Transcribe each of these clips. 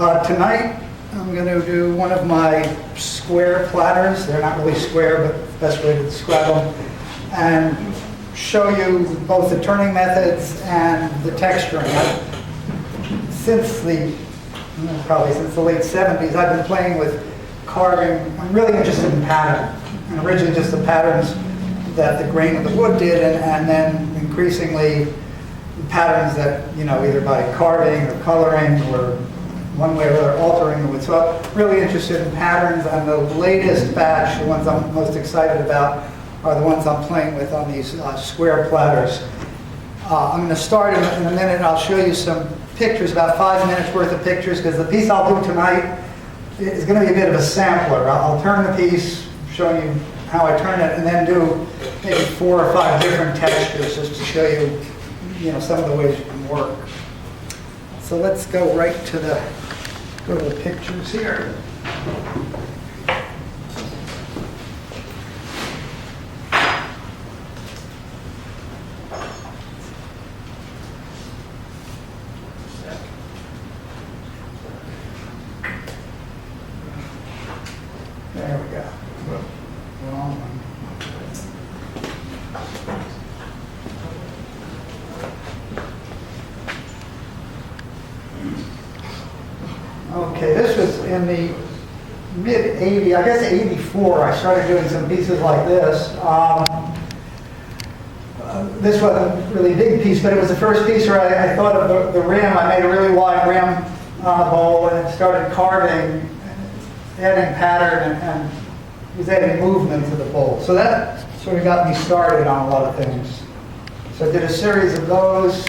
Tonight, I'm going to do one of my square platters. They're not really square, but the best way to describe them. And show you both the turning methods and the texturing. Probably since the late 70s, I've been playing with carving. I'm really interested in pattern. And originally just the patterns that the grain of the wood did, and then increasingly patterns that, either by carving or coloring or one way or other altering the wood. So I'm really interested in patterns, and the latest batch, the ones I'm most excited about, are the ones I'm playing with on these square platters. I'm going to start in a minute, and I'll show you some pictures, about 5 minutes worth of pictures, because the piece I'll do tonight is going to be a bit of a sampler. I'll turn the piece, showing you how I turn it, and then do maybe 4 or 5 different textures just to show you, some of the ways you can work. So let's go right to the pictures here. There we go. Wrong one. Okay, this was in the mid-'80s, I guess '84, I started doing some pieces like this. This wasn't a really big piece, but it was the first piece where I thought of the rim. I made a really wide rim bowl and started carving, adding pattern, and was adding movement to the bowl. So that sort of got me started on a lot of things. So I did a series of those.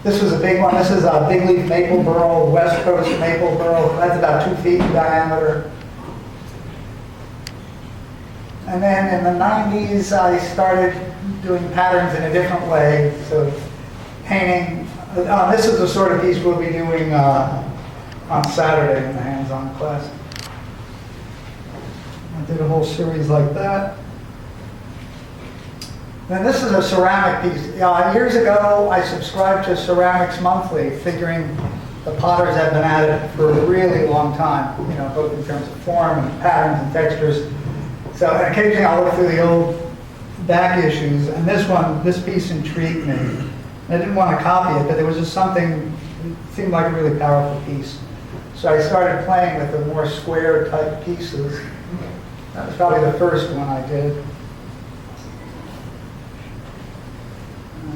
This was a big one. This is a big leaf maple burl, West Coast maple burl. That's about 2 feet in diameter. And then in the '90s, I started doing patterns in a different way. So painting. This is the sort of piece we'll be doing on Saturday in the hands-on class. I did a whole series like that. And this is a ceramic piece. Years ago, I subscribed to Ceramics Monthly, figuring the potters had been at it for a really long time, both in terms of form and patterns and textures. So occasionally I'll look through the old back issues, and this piece intrigued me. I didn't want to copy it, but there was just something, it seemed like a really powerful piece. So I started playing with the more square type pieces. That was probably the first one I did.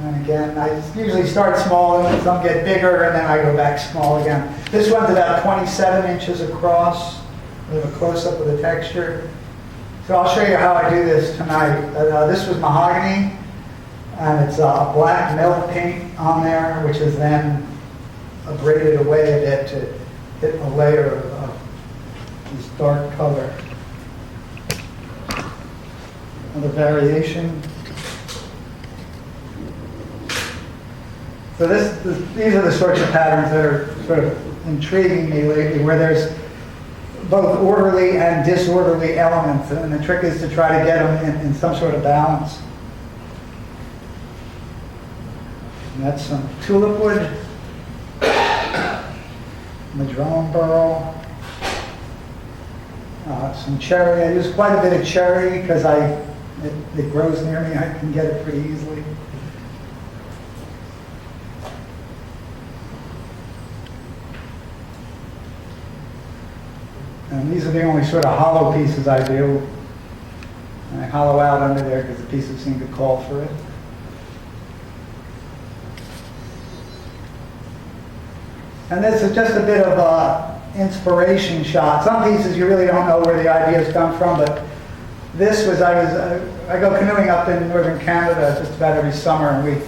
And again, I usually start small and some get bigger, and then I go back small again. This one's about 27 inches across. We have a close-up of the texture. So I'll show you how I do this tonight. This was mahogany, and it's a black melt paint on there, which is then abraded away a bit to hit a layer of this dark color. Another variation. So these are the sorts of patterns that are sort of intriguing me lately, where there's both orderly and disorderly elements, and the trick is to try to get them in some sort of balance. And that's some tulip wood, madrone burl, some cherry. I use quite a bit of cherry because it grows near me. I can get it pretty easily. And these are the only sort of hollow pieces I do. And I hollow out under there because the pieces seem to call for it. And this is just a bit of an inspiration shot. Some pieces you really don't know where the ideas come from, but this was, I go canoeing up in northern Canada just about every summer, and we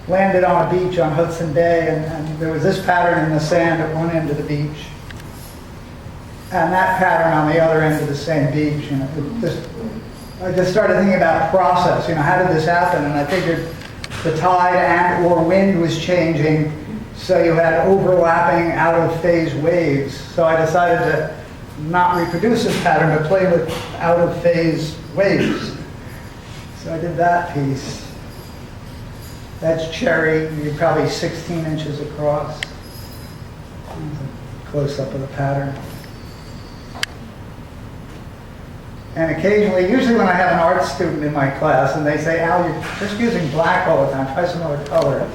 landed on a beach on Hudson Bay, and there was this pattern in the sand at one end of the beach, and that pattern on the other end of the same beach. I just started thinking about process. How did this happen? And I figured the tide and or wind was changing, so you had overlapping out-of-phase waves. So I decided to not reproduce this pattern, but play with out-of-phase waves. So I did that piece. That's cherry, probably 16 inches across. close-up of the pattern. And occasionally, usually when I have an art student in my class and they say, Al, you're just using black all the time, try some other color.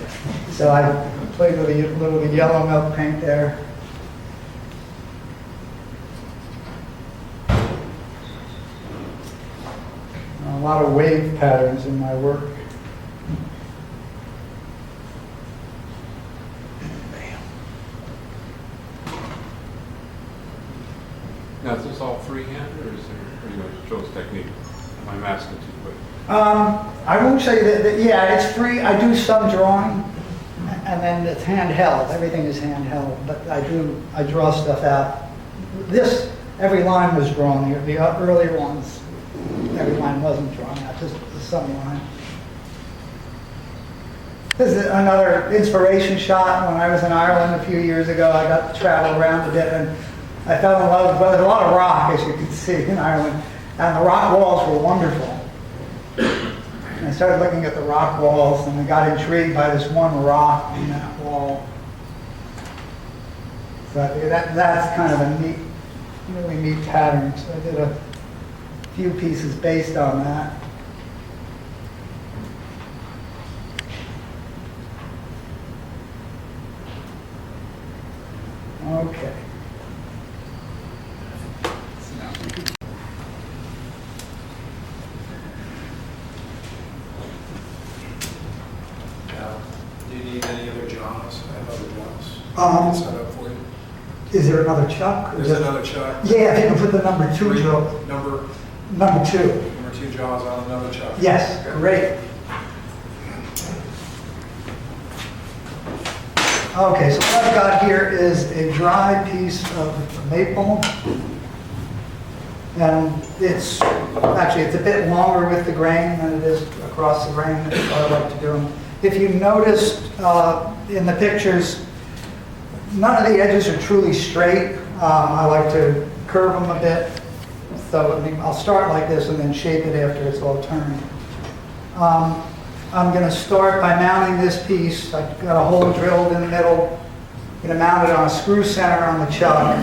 So I played with a little bit of yellow milk paint there. A lot of wave patterns in my work. Now, is this all freehand, or is there, or, you know, shows technique? Am I masking too quick? I won't say that, yeah, it's free. I do some drawing, and then it's handheld. Everything is handheld, but I draw stuff out. Every line was drawn. The earlier ones, every line wasn't drawn out, just some line. This is another inspiration shot. When I was in Ireland a few years ago, I got to travel around a bit, and I fell in love with a lot of rock, as you can see, in Ireland, and the rock walls were wonderful. And I started looking at the rock walls, and I got intrigued by this one rock on that wall. So that's kind of a neat, really neat pattern. So I did a few pieces based on that. Okay. Do you need any other jaws? I have other jaws. Set up for you. Is there another chuck? There's another chuck. Yeah, if you can put the number 2 jaw. Number 2. Number 2 jaws on another chuck. Yes, Okay. great. Okay, so what I've got here is a dry piece of maple. And it's a bit longer with the grain than it is across the grain. That's what I like to do. If you noticed in the pictures, none of the edges are truly straight. I like to curve them a bit. So I'll start like this and then shape it after it's all turned. I'm going to start by mounting this piece. I've got a hole drilled in the middle. I'm going to mount it on a screw center on the chuck.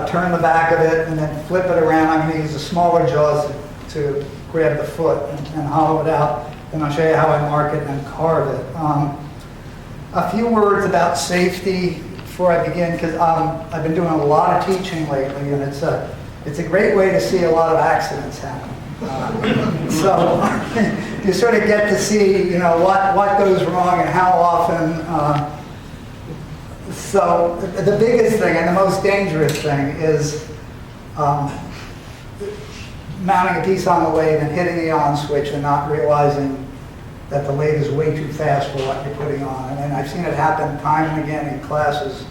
Turn the back of it and then flip it around. I'm going to use the smaller jaws to grab the foot and hollow it out. Then I'll show you how I mark it and carve it. A few words about safety before I begin, because I've been doing a lot of teaching lately, and it's a great way to see a lot of accidents happen. So you sort of get to see, what goes wrong and how often. So the biggest thing and the most dangerous thing is mounting a piece on the lathe and hitting the on switch and not realizing that the lathe is way too fast for what you're putting on. And I've seen it happen time and again in classes,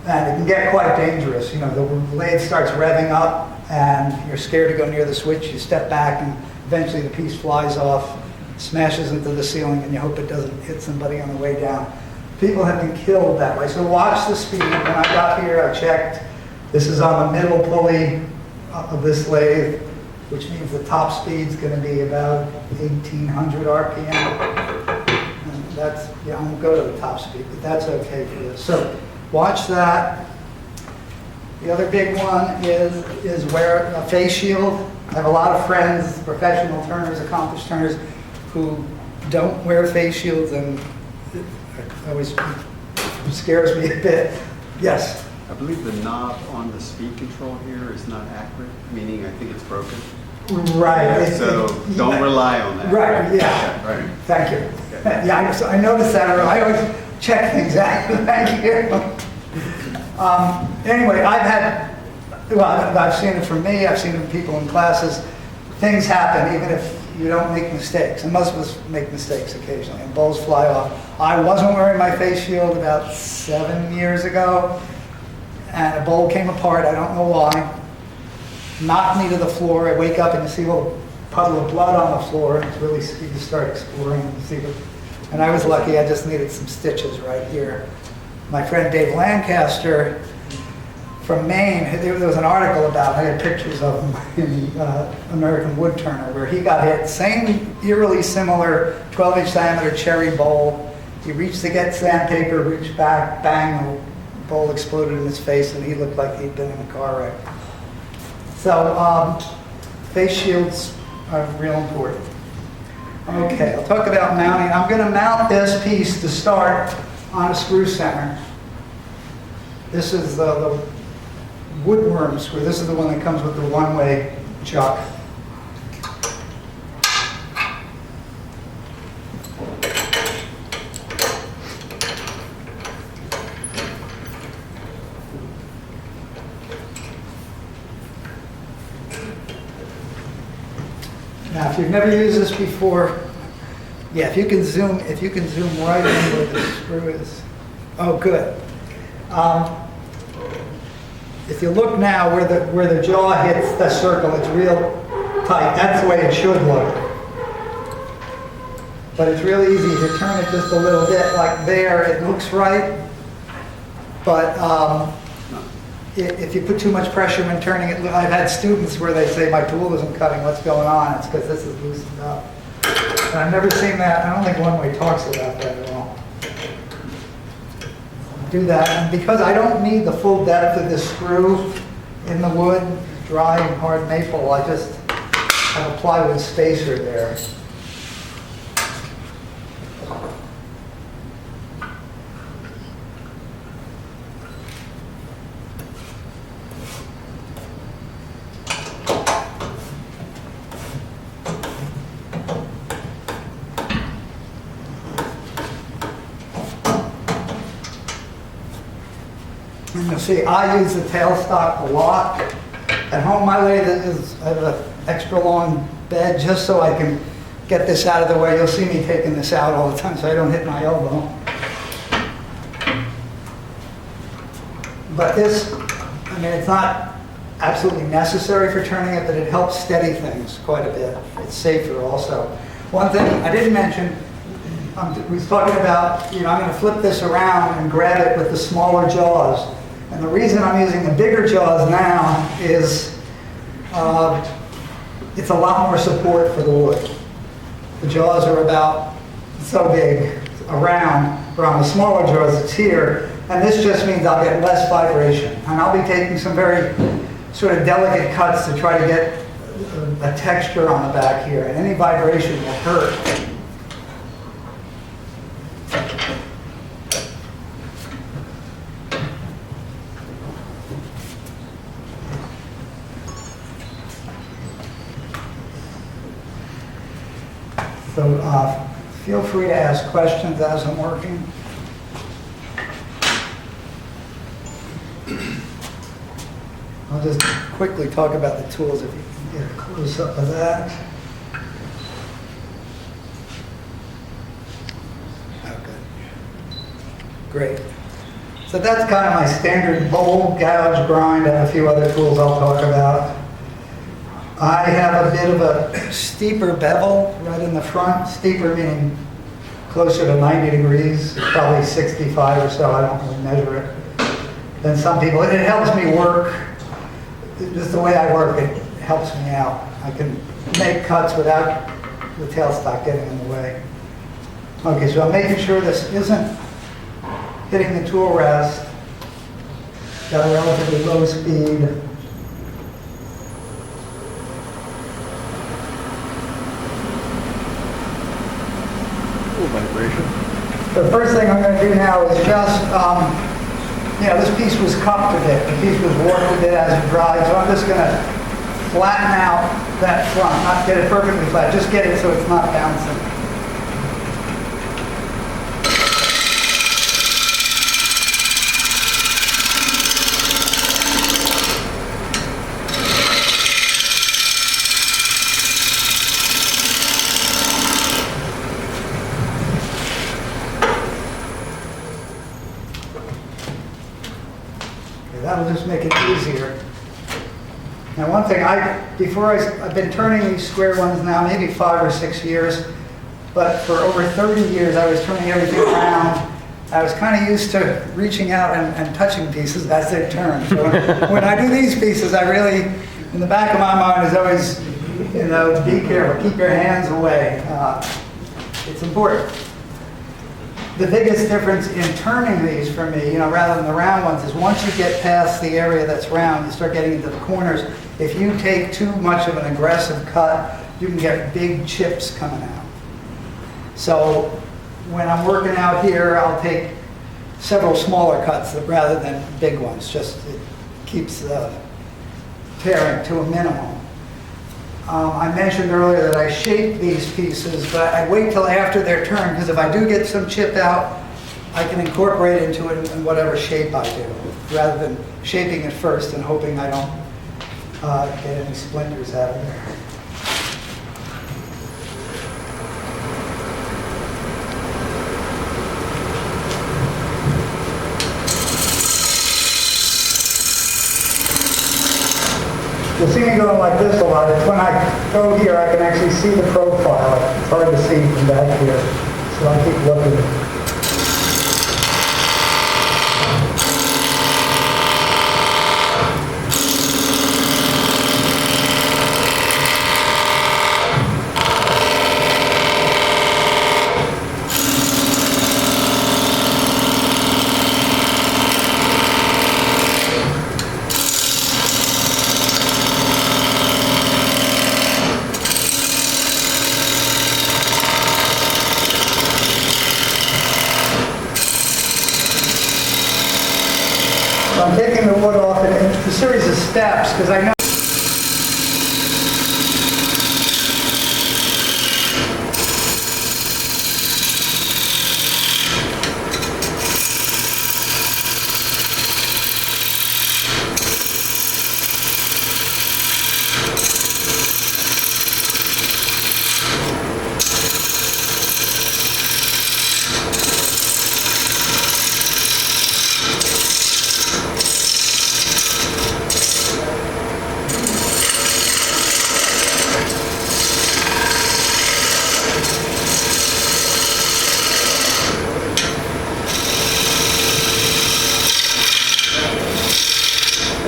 and it can get quite dangerous. The lathe starts revving up, and you're scared to go near the switch. You step back, and eventually the piece flies off, smashes into the ceiling, and you hope it doesn't hit somebody on the way down. People have been killed that way. So watch the speed. When I got here, I checked. This is on the middle pulley of this lathe, which means the top speed's going to be about 1,800 RPM. And I won't go to the top speed, but that's okay for this. So watch that. The other big one is wear a face shield. I have a lot of friends, professional turners, accomplished turners, who don't wear face shields, and it always scares me a bit. Yes? I believe the knob on the speed control here is not accurate, meaning I think it's broken. Right. So don't rely on that. Right, yeah. Right. Thank you. Okay. Yeah, I noticed that. I always check things out. Thank you. Anyway, I've seen it from me, I've seen it from people in classes. Things happen even if you don't make mistakes. And most of us make mistakes occasionally, and bowls fly off. I wasn't wearing my face shield about 7 years ago, and a bowl came apart, I don't know why. Knocked me to the floor. I wake up and you see a little puddle of blood on the floor, and it's really, you start exploring and see it. And I was lucky, I just needed some stitches right here. My friend Dave Lancaster from Maine, there was an article about it, I had pictures of him in the American Woodturner, where he got hit, same eerily similar 12-inch diameter cherry bowl. He reached to get sandpaper, reached back, bang, bowl exploded in his face and he looked like he'd been in a car wreck. So face shields are real important. Okay, I'll talk about mounting. I'm going to mount this piece to start on a screw center. This is the woodworm screw. This is the one that comes with the one-way chuck. Now, if you've never used this before, yeah, if you can zoom right in where the screw is. Oh, good. If you look now where the jaw hits the circle, it's real tight. That's the way it should look. But it's really easy to turn it just a little bit, like there. It looks right, but if you put too much pressure when turning it, I've had students where they say, my tool isn't cutting, what's going on? It's because this is loosened up. And I've never seen that. I don't think One Way talks about that at all. Do that, and because I don't need the full depth of this screw in the wood, dry and hard maple, I just have a plywood spacer there. And you'll see, I use the tailstock a lot. At home, I have an extra long bed just so I can get this out of the way. You'll see me taking this out all the time so I don't hit my elbow. But this, I mean, it's not absolutely necessary for turning it, but it helps steady things quite a bit. It's safer also. One thing I didn't mention, we was talking about, I'm going to flip this around and grab it with the smaller jaws. And the reason I'm using the bigger jaws now is it's a lot more support for the wood. The jaws are about so big around, where on the smaller jaws it's here, and this just means I'll get less vibration. And I'll be taking some very sort of delicate cuts to try to get a texture on the back here, and any vibration will hurt. So feel free to ask questions as I'm working. I'll just quickly talk about the tools if you can get a close-up of that. Okay. Great. So that's kind of my standard bowl, gouge, grind, and a few other tools I'll talk about. I have a bit of a steeper bevel right in the front. Steeper meaning closer to 90 degrees, probably 65 or so. I don't really measure it. Than some people. It helps me work. Just the way I work, it helps me out. I can make cuts without the tailstock getting in the way. Okay, so I'm making sure this isn't hitting the tool rest. Got a relatively low speed. Vibration. The first thing I'm going to do now is just, this piece was cupped a bit. The piece was warped a bit as it dried, so I'm just going to flatten out that front, not get it perfectly flat, just get it so it's not bouncing. That'll just make it easier. Now one thing, I've been turning these square ones now maybe 5 or 6 years, but for over 30 years I was turning everything around. I was kind of used to reaching out and touching pieces as they turn. So when I do these pieces, I really, in the back of my mind is always, be careful, keep your hands away. It's important. the biggest difference in turning these for me, rather than the round ones, is once you get past the area that's round, you start getting into the corners. If you take too much of an aggressive cut, you can get big chips coming out. So when I'm working out here, I'll take several smaller cuts rather than big ones. Just it keeps the tearing to a minimum. I mentioned earlier that I shape these pieces, but I wait till after they're turned, because if I do get some chip out, I can incorporate into it in whatever shape I do, rather than shaping it first and hoping I don't get any splinters out of there. You'll see me going like this a lot. It's when I go here, I can actually see the profile. It's hard to see from back here, so I'll keep looking. So I'm taking the wood off, and it's a series of steps, because I know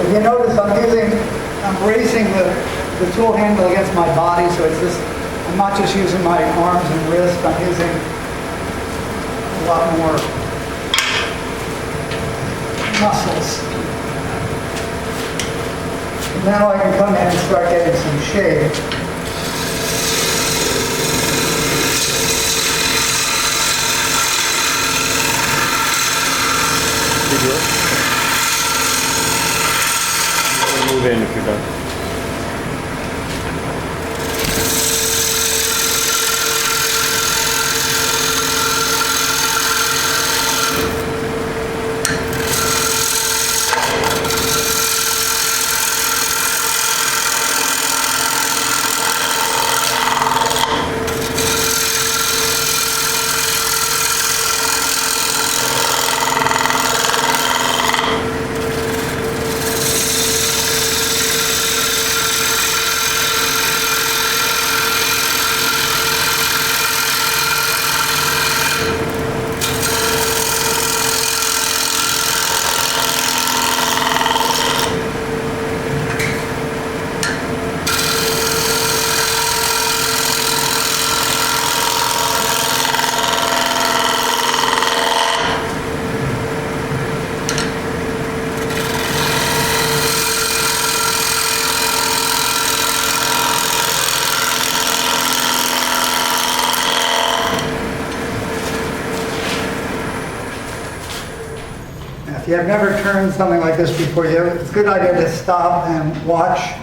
if you notice, I'm bracing the tool handle against my body, so I'm not just using my arms and wrist, I'm using a lot more muscles. And now I can come in and start getting some shape. Move in if you're done. If you have never turned something like this before, it's a good idea to stop and watch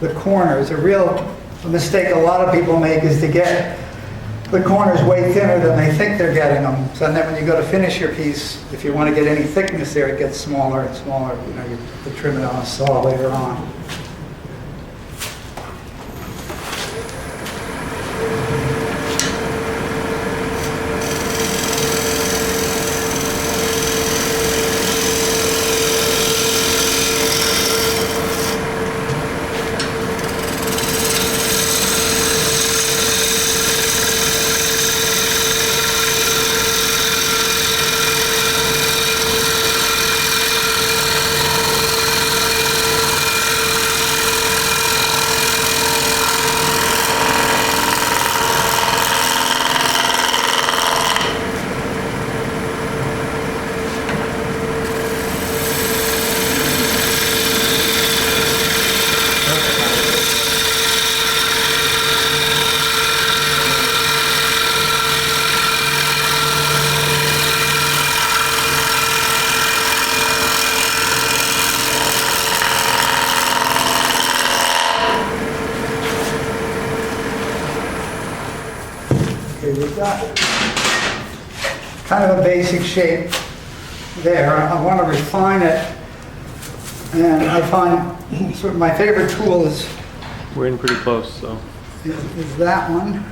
the corners. A real mistake a lot of people make is to get the corners way thinner than they think they're getting them. So then when you go to finish your piece, if you want to get any thickness there, it gets smaller and smaller. You have to trim it on a saw later on. kind of a basic shape there. I want to refine it, and I find sort of my favorite tool is We're in pretty close, so. is that one.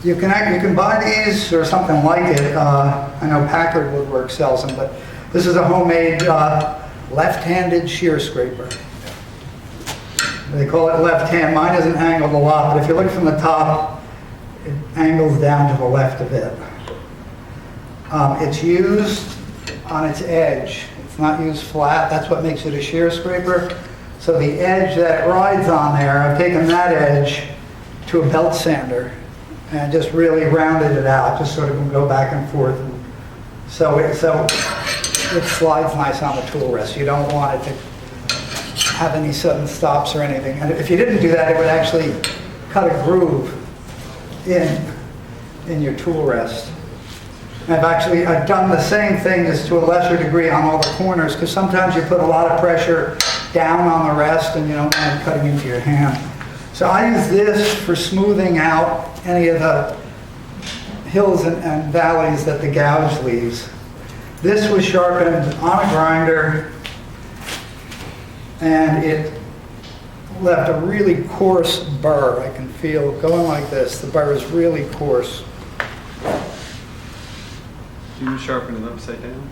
You can buy these or something like it. I know Packard Woodwork sells them, but this is a homemade left-handed shear scraper. They call it left hand. Mine isn't angled a lot, but if you look from the top, it angles down to the left a bit. It's used on its edge. It's not used flat. That's what makes it a shear scraper. So the edge that it rides on there, I've taken that edge to a belt sander and just really rounded it out, just sort of go back and forth. So it slides nice on the tool rest. You don't want it to have any sudden stops or anything. And if you didn't do that, it would actually cut a groove in your tool rest. I've done the same thing, just to a lesser degree on all the corners, because sometimes you put a lot of pressure down on the rest and you don't mind cutting into your hand. So I use this for smoothing out any of the hills and valleys that the gouge leaves. This was sharpened on a grinder, and it left a really coarse burr. I can feel going like this. The burr is really coarse. Do you sharpen it upside down?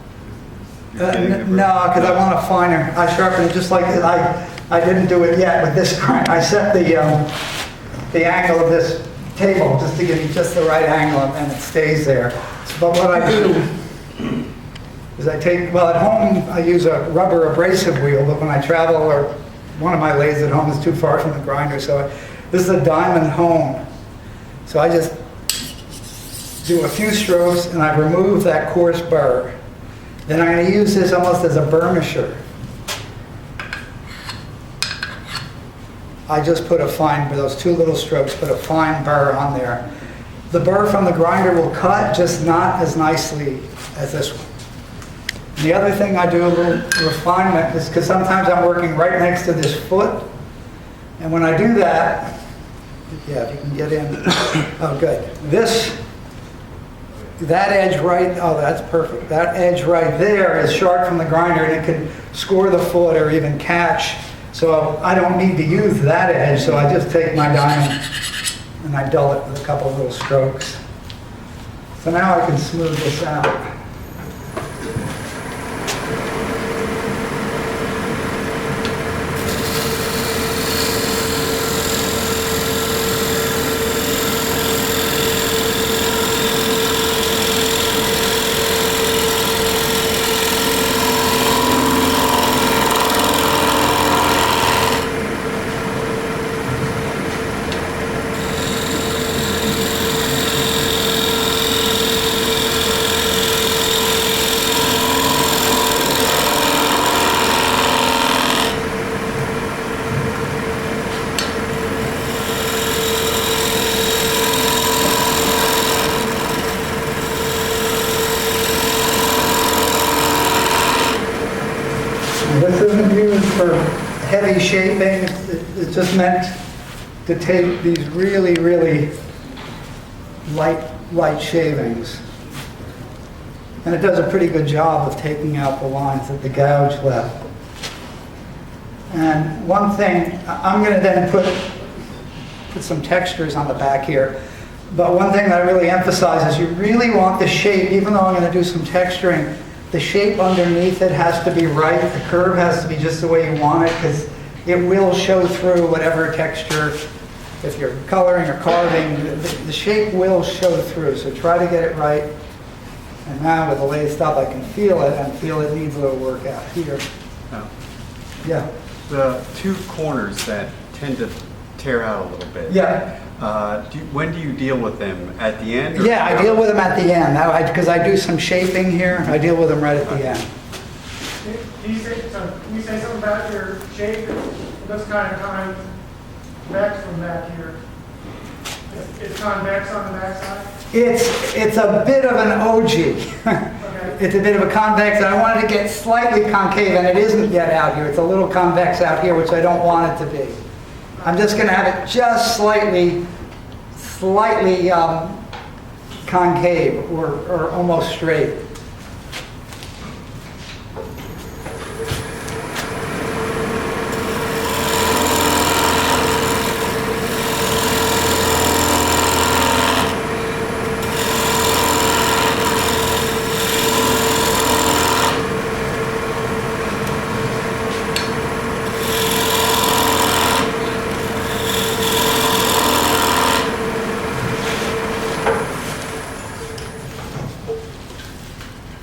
No, because I want a finer. I sharpen it just like I didn't do it yet with this grind. I set the angle of this table just to give me just the right angle, and it stays there. But what I do is at home I use a rubber abrasive wheel, but when I travel, or one of my lathes at home is too far from the grinder, so this is a diamond hone. So I just do a few strokes and I remove that coarse burr. Then I'm going to use this almost as a burnisher. I just put those two little strokes, put a fine burr on there. The burr from the grinder will cut, just not as nicely as this one. And the other thing I do, a little refinement, is because sometimes I'm working right next to this foot. And when I do that, yeah, if you can get in. Oh, good. That edge that's perfect. That edge right there is sharp from the grinder, and it can score the foot or even catch. So I don't need to use that edge, so I just take my diamond and I dull it with a couple little strokes. So now I can smooth this out. This isn't used for heavy shaping. It's just meant to take these really, really light shavings. And it does a pretty good job of taking out the lines that the gouge left. And one thing, I'm going to then put some textures on the back here. But one thing that I really emphasize is you really want the shape, even though I'm going to do some texturing, the shape underneath it has to be right. The curve has to be just the way you want it, because it will show through whatever texture. If you're coloring or carving, the shape will show through. So try to get it right. And now with the lathe stop, I can feel it, and feel it needs a little work out here. No. Yeah. The two corners that tend to tear out a little bit. Yeah. When do you deal with them? At the end? Yeah, I deal with them at the end. Because I do some shaping here, I deal with them right at the end. Can you say something about your shape? It looks kind of convex from back here. It's convex on the back side? It's a bit of an OG. Okay. It's a bit of a convex, and I wanted to get slightly concave, and it isn't yet out here. It's a little convex out here, which I don't want it to be. I'm just going to have it just slightly concave or almost straight.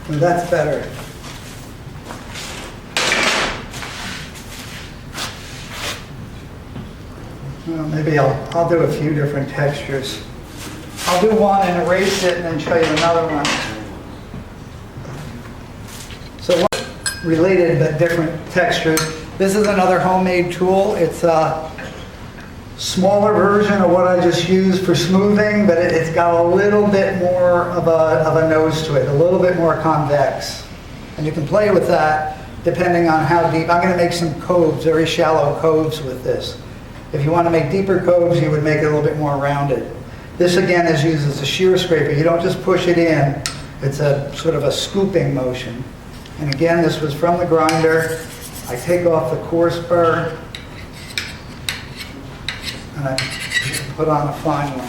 And that's better. Well, maybe I'll do a few different textures. I'll do one and erase it and then show you another one. So related but different textures. This is another homemade tool. It's a smaller version of what I just used for smoothing, but it's got a little bit more of a nose to it, a little bit more convex. And you can play with that depending on how deep. I'm going to make some coves, very shallow coves with this. If you want to make deeper coves, you would make it a little bit more rounded. This again is used as a shear scraper. You don't just push it in. It's a sort of a scooping motion. And again, this was from the grinder. I take off the coarse burr and I put on a fine one.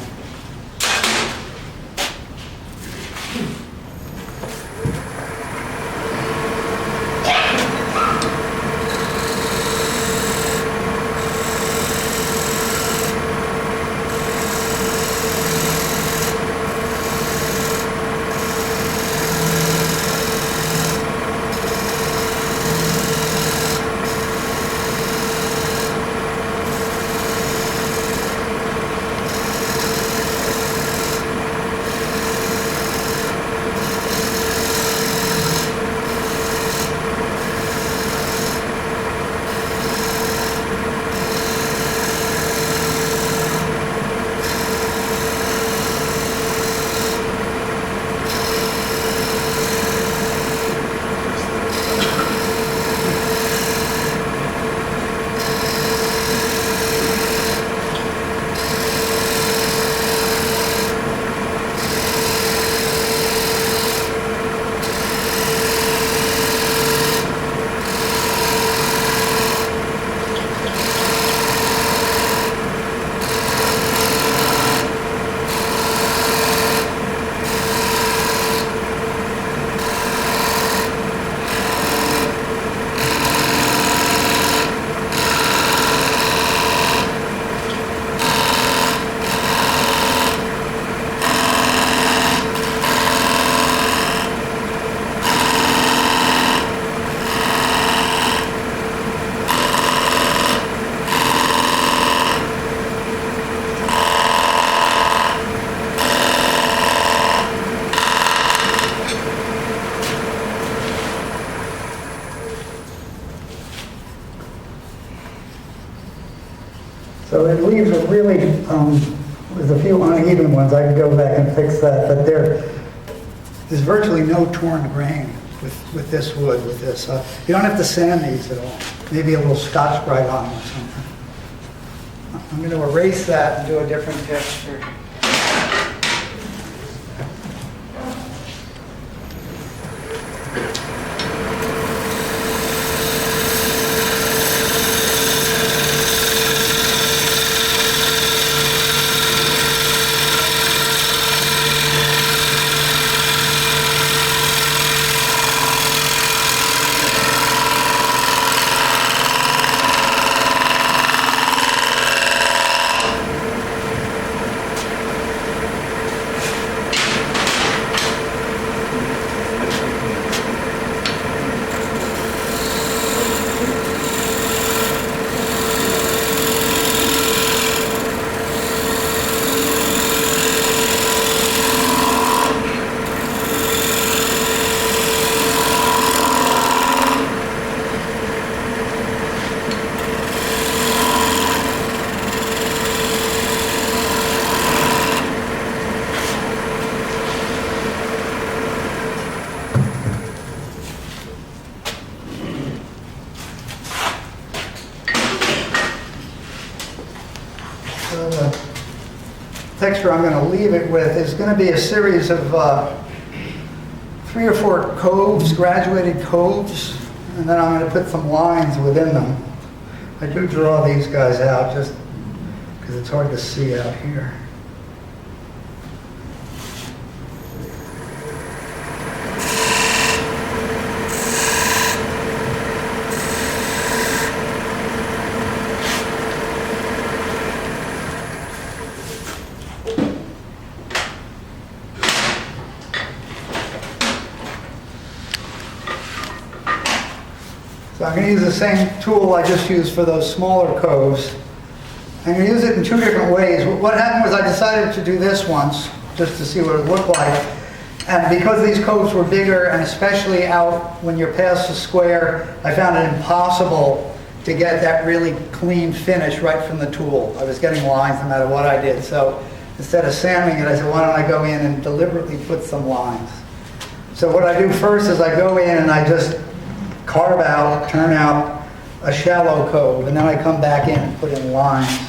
So it leaves a really, there's a few uneven ones. I can go back and fix that, but there's virtually no torn grain with this wood, with this. You don't have to sand these at all. Maybe a little Scotch-Brite on them or something. I'm going to erase that and do a different texture. texture I'm going to leave it with is going to be a series of 3 or 4 coves, graduated coves, and then I'm going to put some lines within them. I do draw these guys out just because it's hard to see out here. So I'm going to use the same tool I just used for those smaller coves. I'm going to use it in 2 different ways. What happened was I decided to do this once, just to see what it looked like. And because these coves were bigger, and especially out when you're past the square, I found it impossible to get that really clean finish right from the tool. I was getting lines no matter what I did. So instead of sanding it, I said, why don't I go in and deliberately put some lines? So what I do first is I go in and I just carve out, turn out a shallow cove, and then I come back in and put in lines.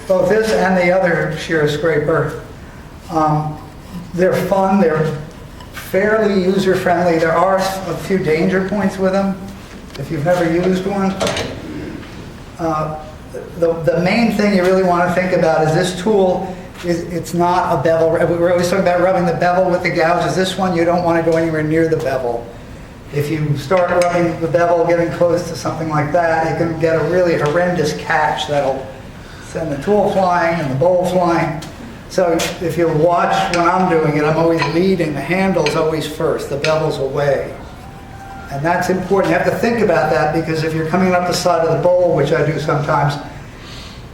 Both this and the other shear scraper, they're fun, they're fairly user-friendly. There are a few danger points with them, if you've never used one. The main thing you really want to think about is this tool, it's not a bevel. We're always talking about rubbing the bevel with the gouges. This one, you don't want to go anywhere near the bevel. If you start rubbing the bevel, getting close to something like that, you can get a really horrendous catch that'll send the tool flying and the bowl flying. So if you watch when I'm doing it, I'm always leading. The handle's always first, the bevel's away. And that's important. You have to think about that, because if you're coming up the side of the bowl, which I do sometimes,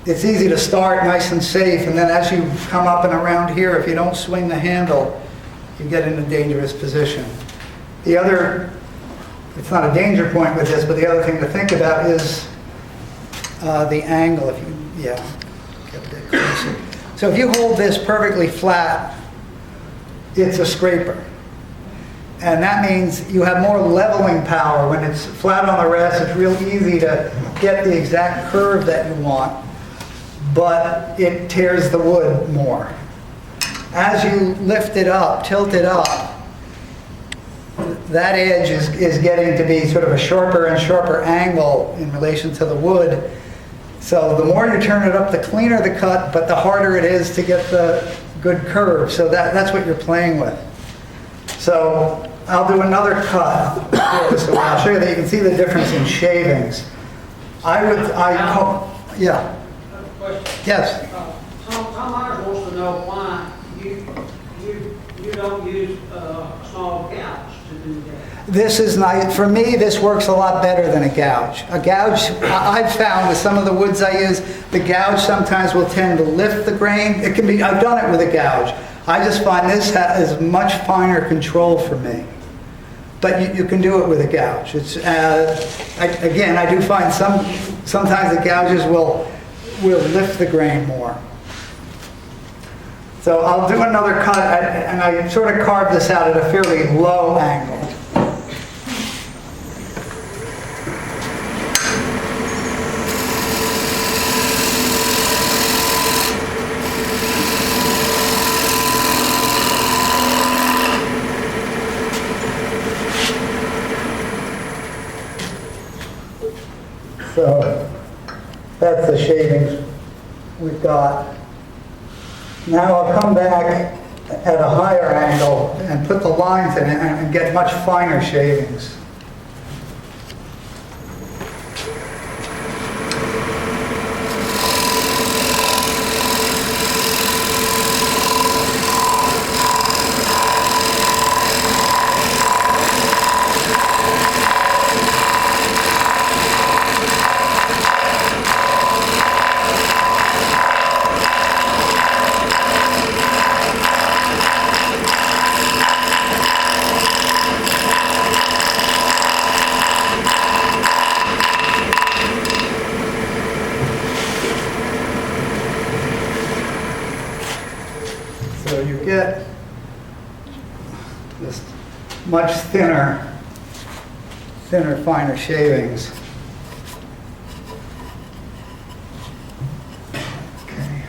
it's easy to start nice and safe, and then as you come up and around here, if you don't swing the handle, you get in a dangerous position. The other, it's not a danger point with this, but the other thing to think about is the angle. If you, yeah, get a bit closer. So if you hold this perfectly flat, it's a scraper. And that means you have more leveling power. When it's flat on the rest, it's real easy to get the exact curve that you want, but it tears the wood more. As you lift it up, tilt it up, that edge is getting to be sort of a sharper and sharper angle in relation to the wood. So the more you turn it up, the cleaner the cut, but the harder it is to get the good curve. So that's what you're playing with. So I'll do another cut. So I'll show you that you can see the difference in shavings. Yeah. Question. Yes. Tom Myers wants to know why you don't use a small gouge to do that. This is nice. For me, this works a lot better than a gouge. A gouge, I've found with some of the woods I use, the gouge sometimes will tend to lift the grain. It can be, I've done it with a gouge. I just find this has much finer control for me. But you can do it with a gouge. It's, again, I do find sometimes the gouges will lift the grain more. So I'll do another cut, and I sort of carved this out at a fairly low angle. So that's the shavings we've got. Now I'll come back at a higher angle and put the lines in it and get much finer shavings. So you get just much thinner, finer shavings. Okay.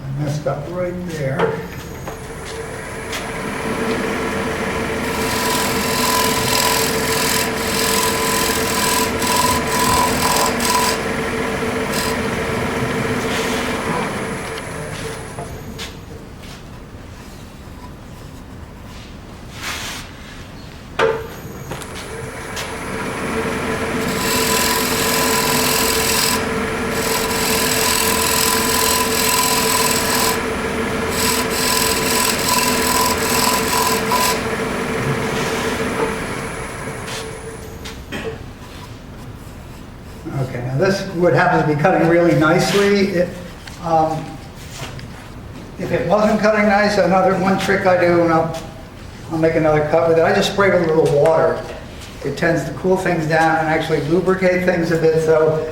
I messed up right there. Okay, now this wood happens to be cutting really nicely. If it wasn't cutting nice, one trick I do, and I'll make another cut with it, I just spray with a little water. It tends to cool things down and actually lubricate things a bit, so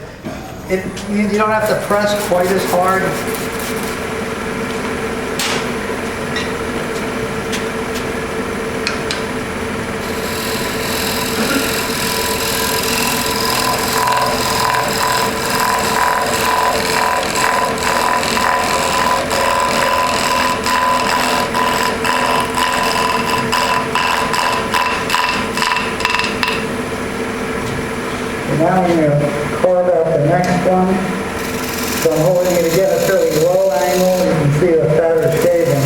you don't have to press quite as hard. Now I'm going to carve out the next one. So I'm holding it again at a fairly low angle. You can see the fatter shaving.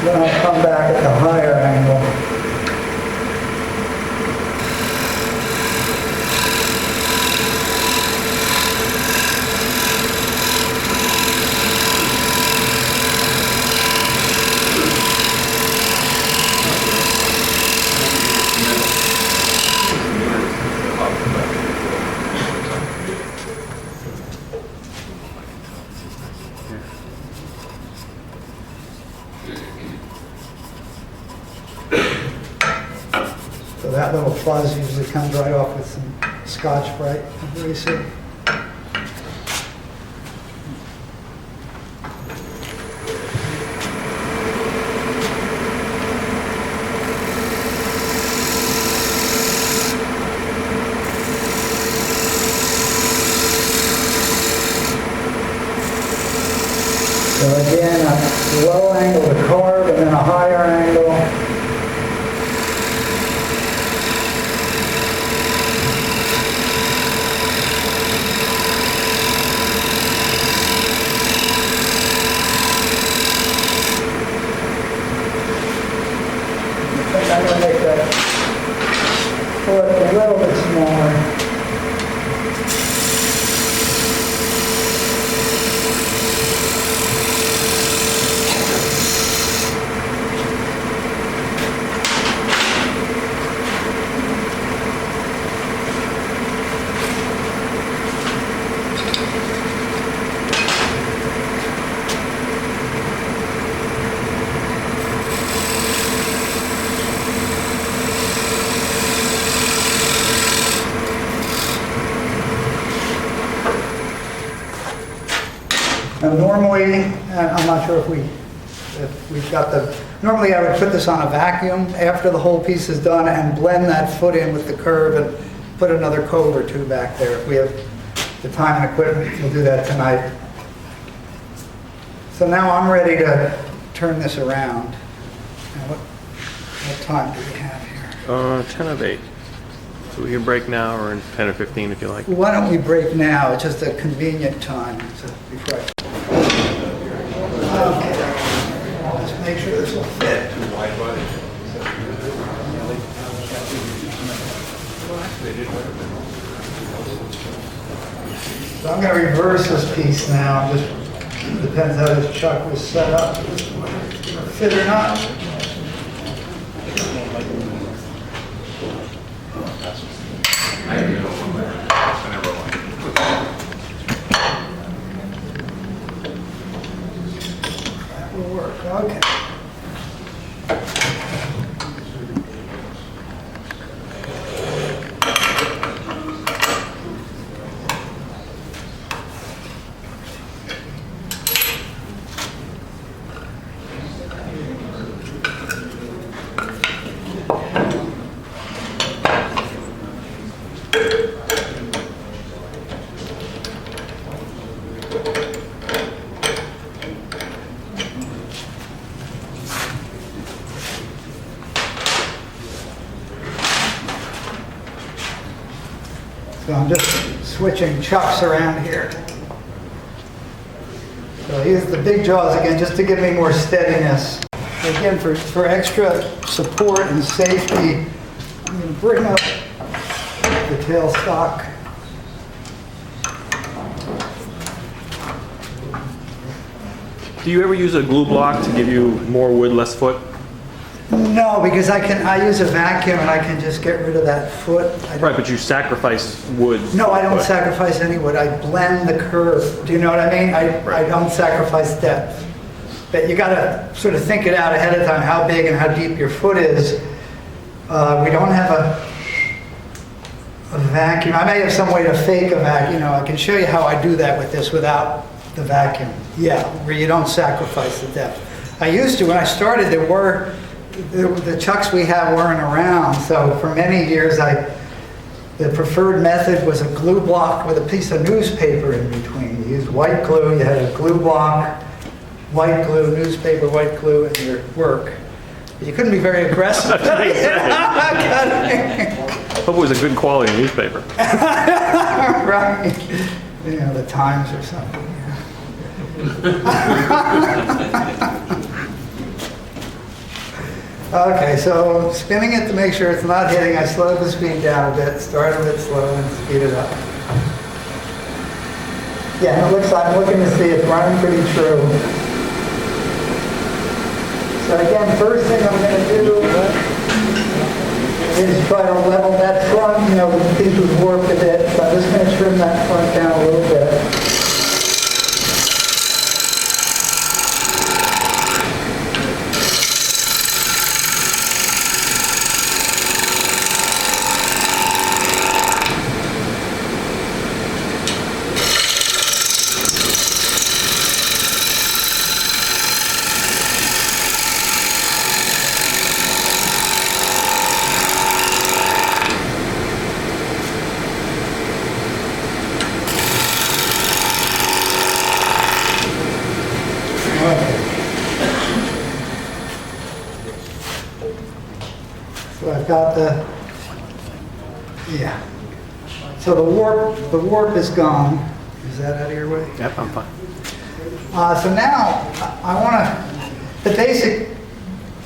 Then I'll come back at the higher angle. So that little fuzz usually comes right off with some Scotch-Brite abrasive. So again, a low angle to carve and then a higher angle. I think I'm going to make that foot a little bit smaller. Now normally, and I'm not sure if we've got normally I would put this on a vacuum after the whole piece is done and blend that foot in with the curve and put another cove or two back there. If we have the time and equipment, we'll do that tonight. So now I'm ready to turn this around. Now what time do we have here? 10 of 8. So we can break now or in 10 or 15 if you like. Why don't we break now? It's just a convenient time. So before okay. Just make sure this will fit. So I'm going to reverse this piece now. Just depends how this chuck was set up. Fit or not. That will work. Okay. So I'm just switching chucks around here. So I use the big jaws again just to give me more steadiness. Again, for extra support and safety, I'm going to bring up the tailstock. Do you ever use a glue block to give you more wood, less foot? No, because I use a vacuum and I can just get rid of that foot. Right, but you sacrifice wood. No, I don't foot. sacrifice any wood. I blend the curve. Do you know what I mean? I don't sacrifice depth. But you got to sort of think it out ahead of time, how big and how deep your foot is. We don't have a vacuum. I may have some way to fake a vacuum. You know, I can show you how I do that with this without the vacuum. Yeah, where you don't sacrifice the depth. I used to, when I started, the chucks we have weren't around. So for many years, the preferred method was a glue block with a piece of newspaper in between. You used white glue, you had a glue block, white glue, newspaper, white glue, and your work. But you couldn't be very aggressive. Hope it was a good quality newspaper. Right. You know, the Times or something. Okay, so spinning it to make sure it's not hitting, I slowed the speed down a bit, start a bit slow and speed it up. Yeah, it looks like, I'm looking to see it's running pretty true. So again, first thing I'm going to do is try to level that front. You know, the piece was warped a bit, so I'm just going to trim that front down a little bit. So I've got yeah. So the warp is gone. Is that out of your way? Yep, I'm fine. So now I want the basic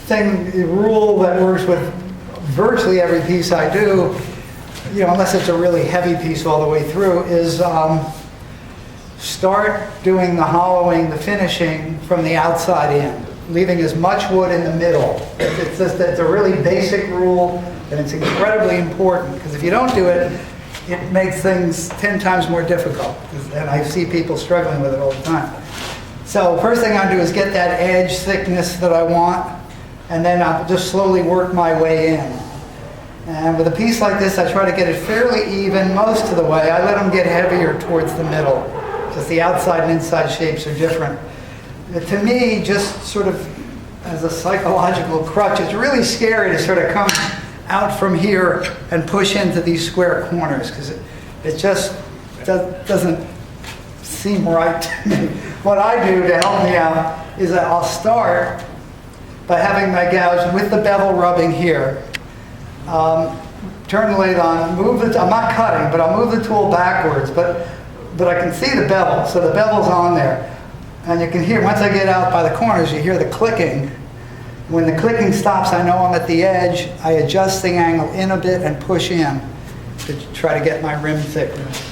thing, the rule that works with virtually every piece I do, you know, unless it's a really heavy piece all the way through, is start doing the hollowing, the finishing from the outside in, leaving as much wood in the middle. It's a really basic rule, and it's incredibly important, because if you don't do it, it makes things 10 times more difficult. And I see people struggling with it all the time. So first thing I do is get that edge thickness that I want, and then I'll just slowly work my way in. And with a piece like this, I try to get it fairly even most of the way. I let them get heavier towards the middle, because the outside and inside shapes are different. To me, just sort of as a psychological crutch, it's really scary to sort of come out from here and push into these square corners, because it just doesn't seem right to me. What I do to help me out is that I'll start by having my gouge with the bevel rubbing here. Turn the lathe on, I'm not cutting, but I'll move the tool backwards, but I can see the bevel, so the bevel's on there. And you can hear, once I get out by the corners, you hear the clicking. When the clicking stops, I know I'm at the edge. I adjust the angle in a bit and push in to try to get my rim thickness.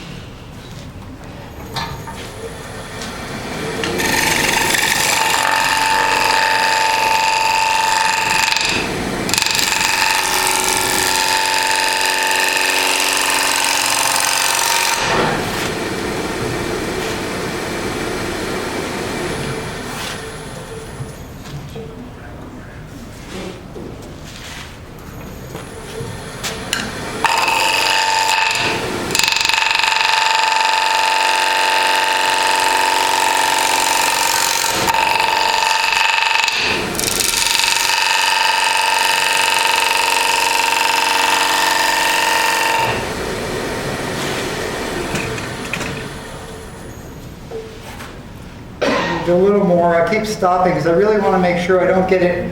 A little more. I keep stopping because I really want to make sure I don't get it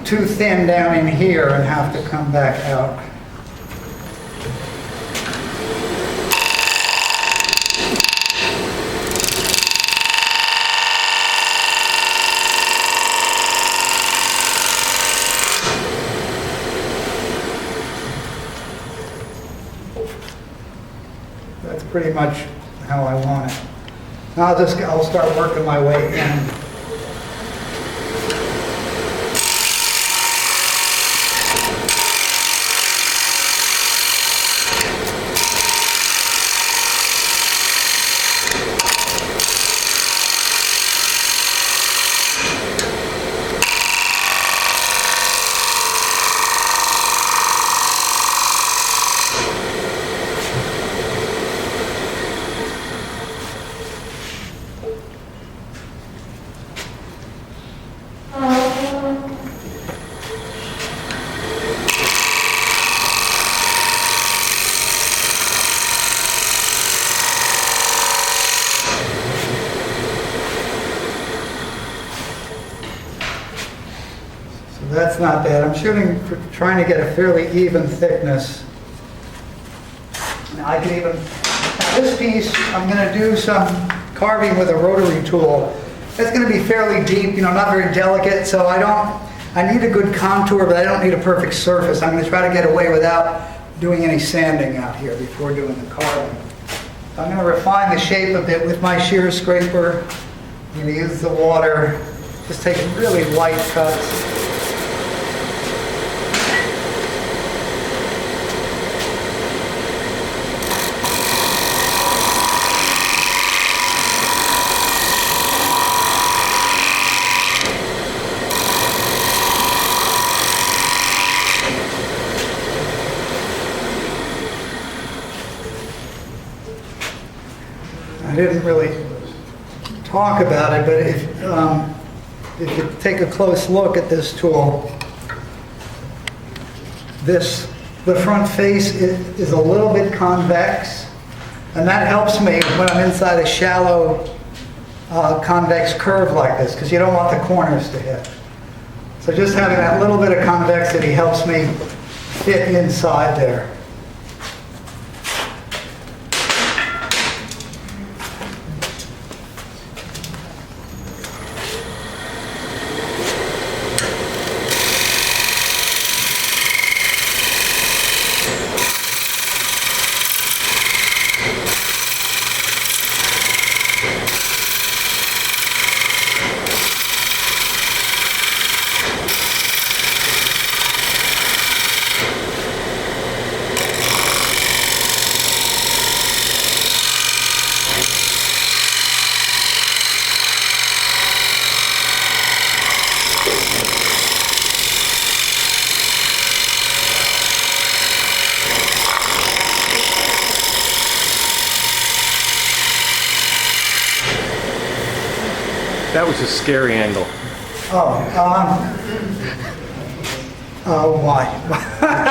too thin down in here and have to come back out. pretty much how I want it. Now I'll start working my way in. That's not bad. I'm shooting for trying to get a fairly even thickness. I can even, now this piece, I'm going to do some carving with a rotary tool. It's going to be fairly deep, not very delicate, so I need a good contour, but I don't need a perfect surface. I'm going to try to get away without doing any sanding out here before doing the carving. I'm going to refine the shape a bit with my shear scraper. I'm going to use the water, just taking really light cuts. I didn't really talk about it, but if you take a close look at this tool, the front face is a little bit convex, and that helps me when I'm inside a shallow convex curve like this, because you don't want the corners to hit. So just having that little bit of convexity helps me fit inside there. That was a scary angle. Why?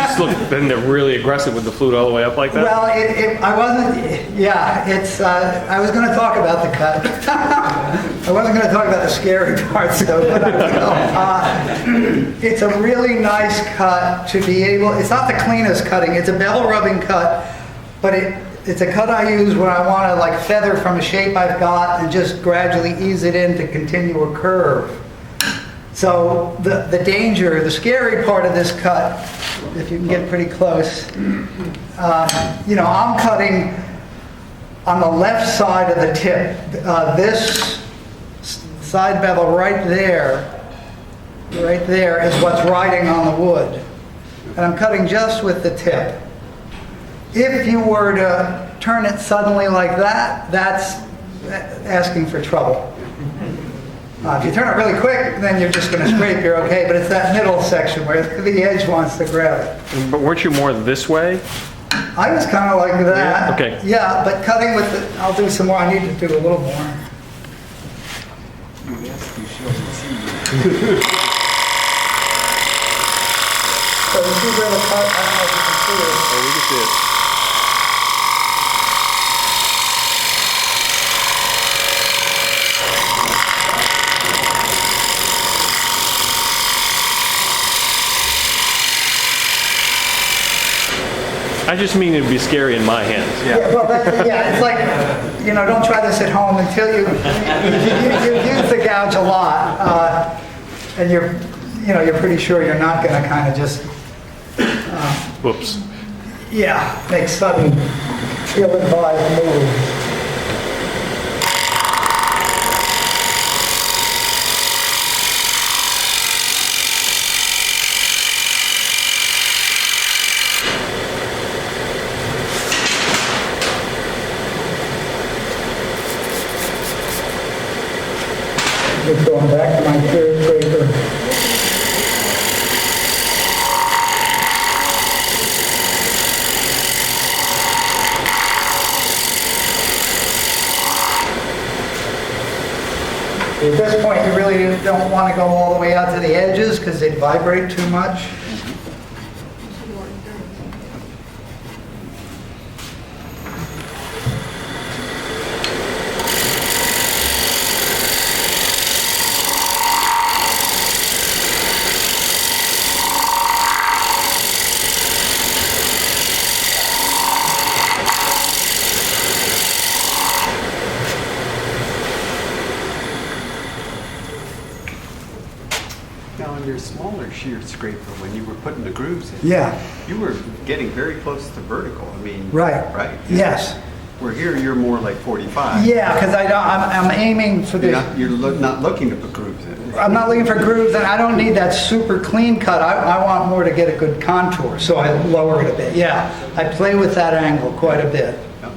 Just look, then they're really aggressive with the flute all the way up like that. Well, I wasn't, yeah, I was going to talk about the cut. I wasn't going to talk about the scary parts though, but I will. It's a really nice cut to be able, it's not the cleanest cutting, it's a bevel rubbing cut, but it's a cut I use when I want to like feather from a shape I've got and just gradually ease it in to continue a curve. So the danger, the scary part of this cut, if you can get pretty close, I'm cutting on the left side of the tip. This side bevel right there is what's riding on the wood. And I'm cutting just with the tip. If you were to turn it suddenly like that, that's asking for trouble. If you turn it really quick, then you're just going to scrape, you're okay, but it's that middle section where the edge wants to grab it. But weren't you more this way? I was kind of like that. Yeah, okay. Yeah, but cutting with the, I'll do some more, I need to do a little more. So you see where the cut, I don't know if you can see it. Oh, we can see it. I just mean it'd be scary in my hands. Yeah, well, it's like, don't try this at home until you use the gouge a lot, and you're pretty sure you're not going to kind of just, Whoops. make sudden ill-advised moves. Just going back to my shear scraper. At this point, you really don't want to go all the way out to the edges because they vibrate too much. Now, on your smaller shear scraper, when you were putting the grooves in, Yeah, you were getting very close to vertical. I mean, right. right? Yes. Where here, you're more like 45. Yeah, because I'm aiming for You're this. not looking to put grooves in. I'm not looking for grooves, and I don't need that super clean cut. I want more to get a good contour, so I lower it a bit. Yeah, I play with that angle quite a bit. Yep.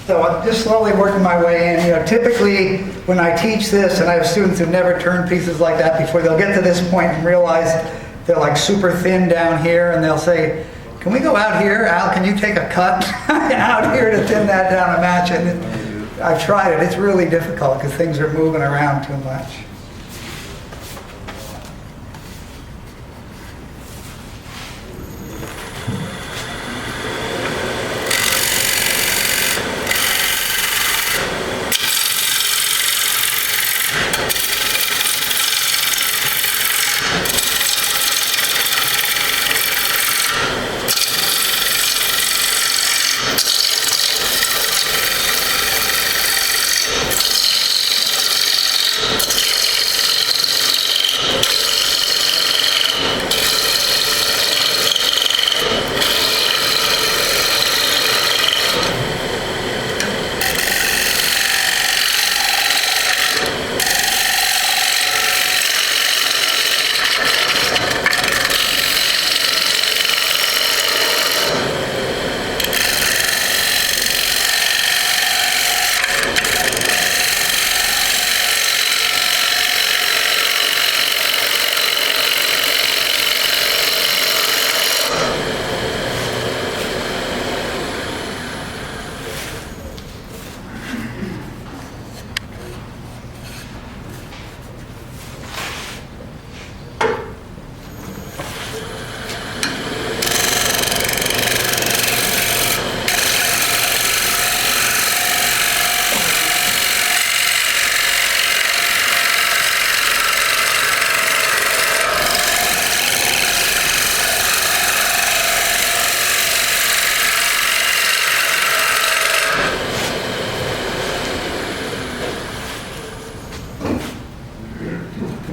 So I'm just slowly working my way in. You know, typically when I teach this, and I have students who never turned pieces like that before, they'll get to this point and realize they're like super thin down here, and they'll say, "Can we go out here? Al, can you take a cut out here to thin that down and match it?" And I've tried it. It's really difficult because things are moving around too much.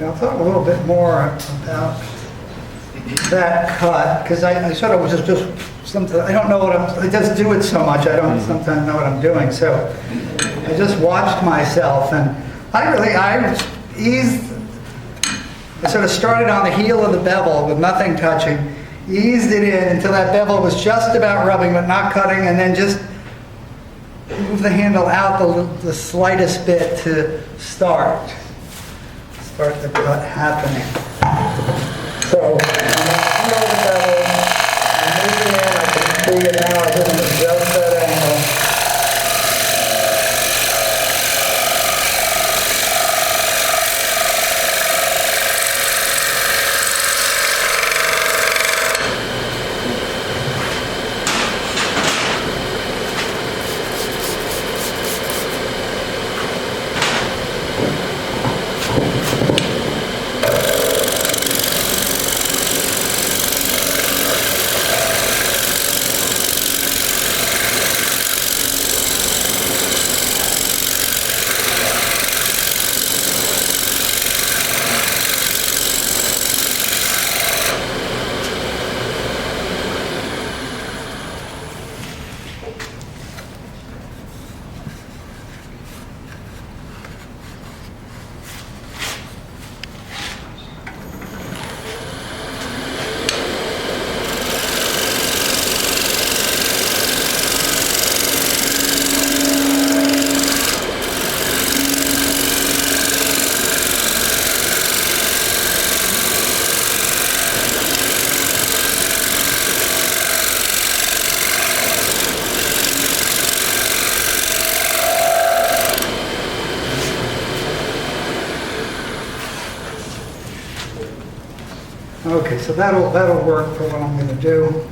I'll talk a little bit more about that cut, because I sort of was just something, I don't know what I just do it so much, I don't sometimes know what I'm doing, so I just watched myself, and I sort of started on the heel of the bevel with nothing touching, eased it in until that bevel was just about rubbing but not cutting, and then just move the handle out the slightest bit to start the cut happening. So I'm going to the bevel, I'm moving in, I can see it now, I just adjust that angle. Okay, so that'll work for what I'm going to do.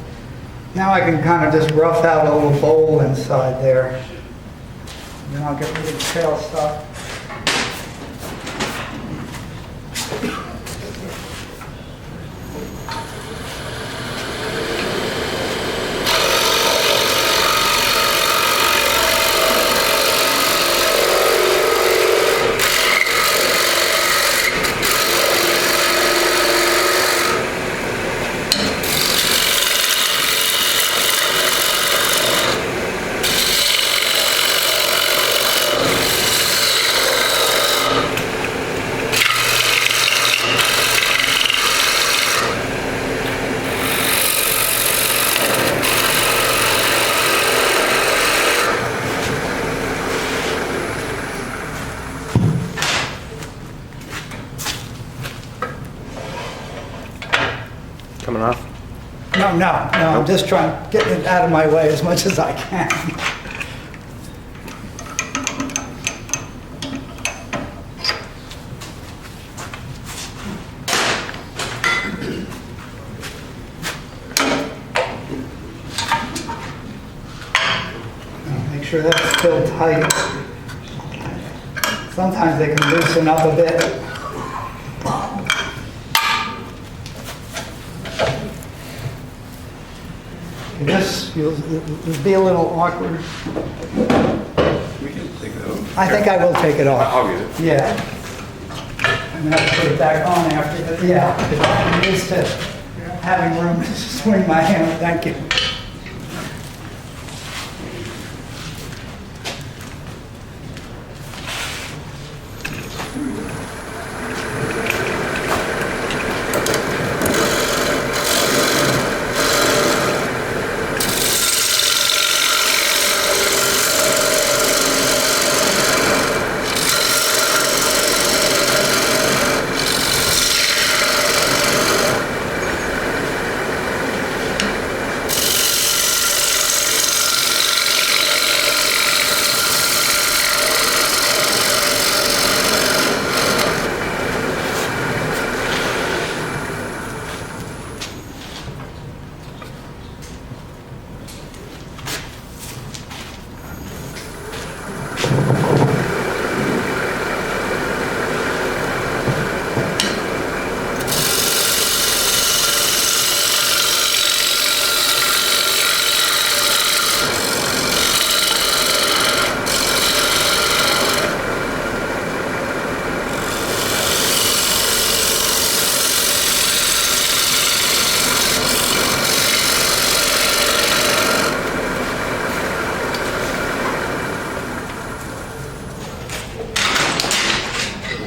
Now I can kind of just rough out a little bowl inside there. And then I'll get rid of the tail stuff. Coming off? No, I'm just trying to get it out of my way as much as I can. Make sure that's still tight. Sometimes they can loosen up a bit. This, you'll be a little awkward. We can take it out. I think I will take it off. I'll get it. Yeah. I'm gonna have to put it back on after, yeah, because I'm used to having room to swing my hand, thank you.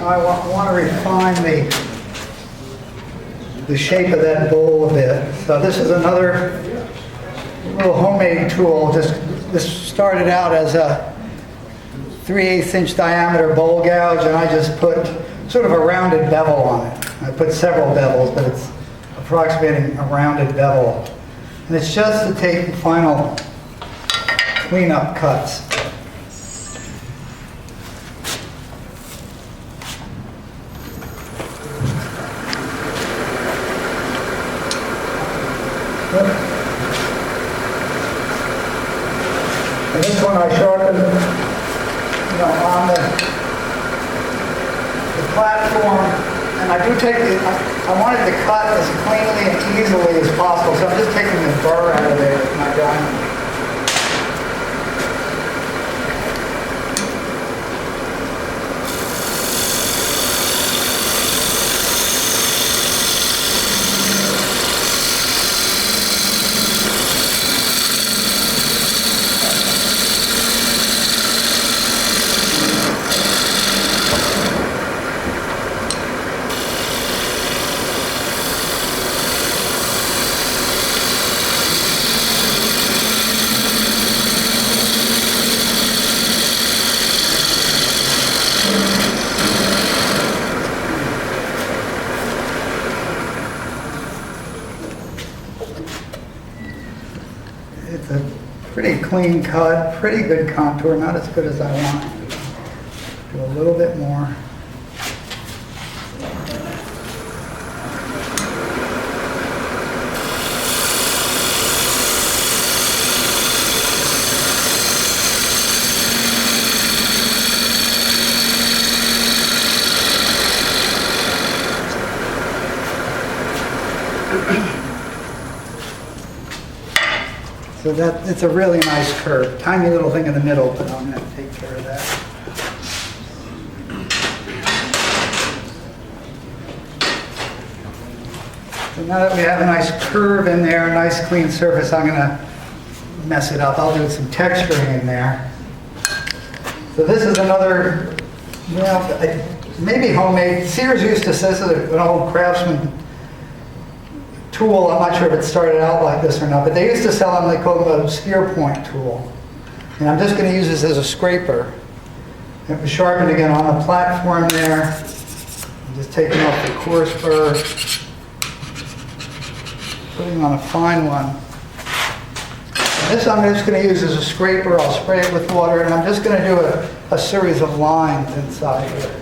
I want to refine the shape of that bowl a bit. So this is another little homemade tool. This started out as a 3/8 inch diameter bowl gouge, and I just put sort of a rounded bevel on it. I put several bevels, but it's approximating a rounded bevel. And it's just to take the final cleanup cuts. And this one I sharpened, on the platform, and I do take I wanted to cut as cleanly and easily as possible, so I'm just taking the burr out of there with my diamond. It's a pretty clean cut, pretty good contour, not as good as I want. Do a little bit more. So that, it's a really nice curve. Tiny little thing in the middle, but I'm going to take care of that. So now that we have a nice curve in there, a nice clean surface, I'm going to mess it up. I'll do some texturing in there. So this is another, maybe homemade. Sears used to say this is an old craftsman tool. I'm not sure if it started out like this or not, but they used to sell them, they call them a spear point tool. And I'm just going to use this as a scraper. It was sharpened again on the platform there. I'm just taking off the coarse burr, putting on a fine one. And this I'm just going to use as a scraper. I'll spray it with water, and I'm just going to do a series of lines inside here.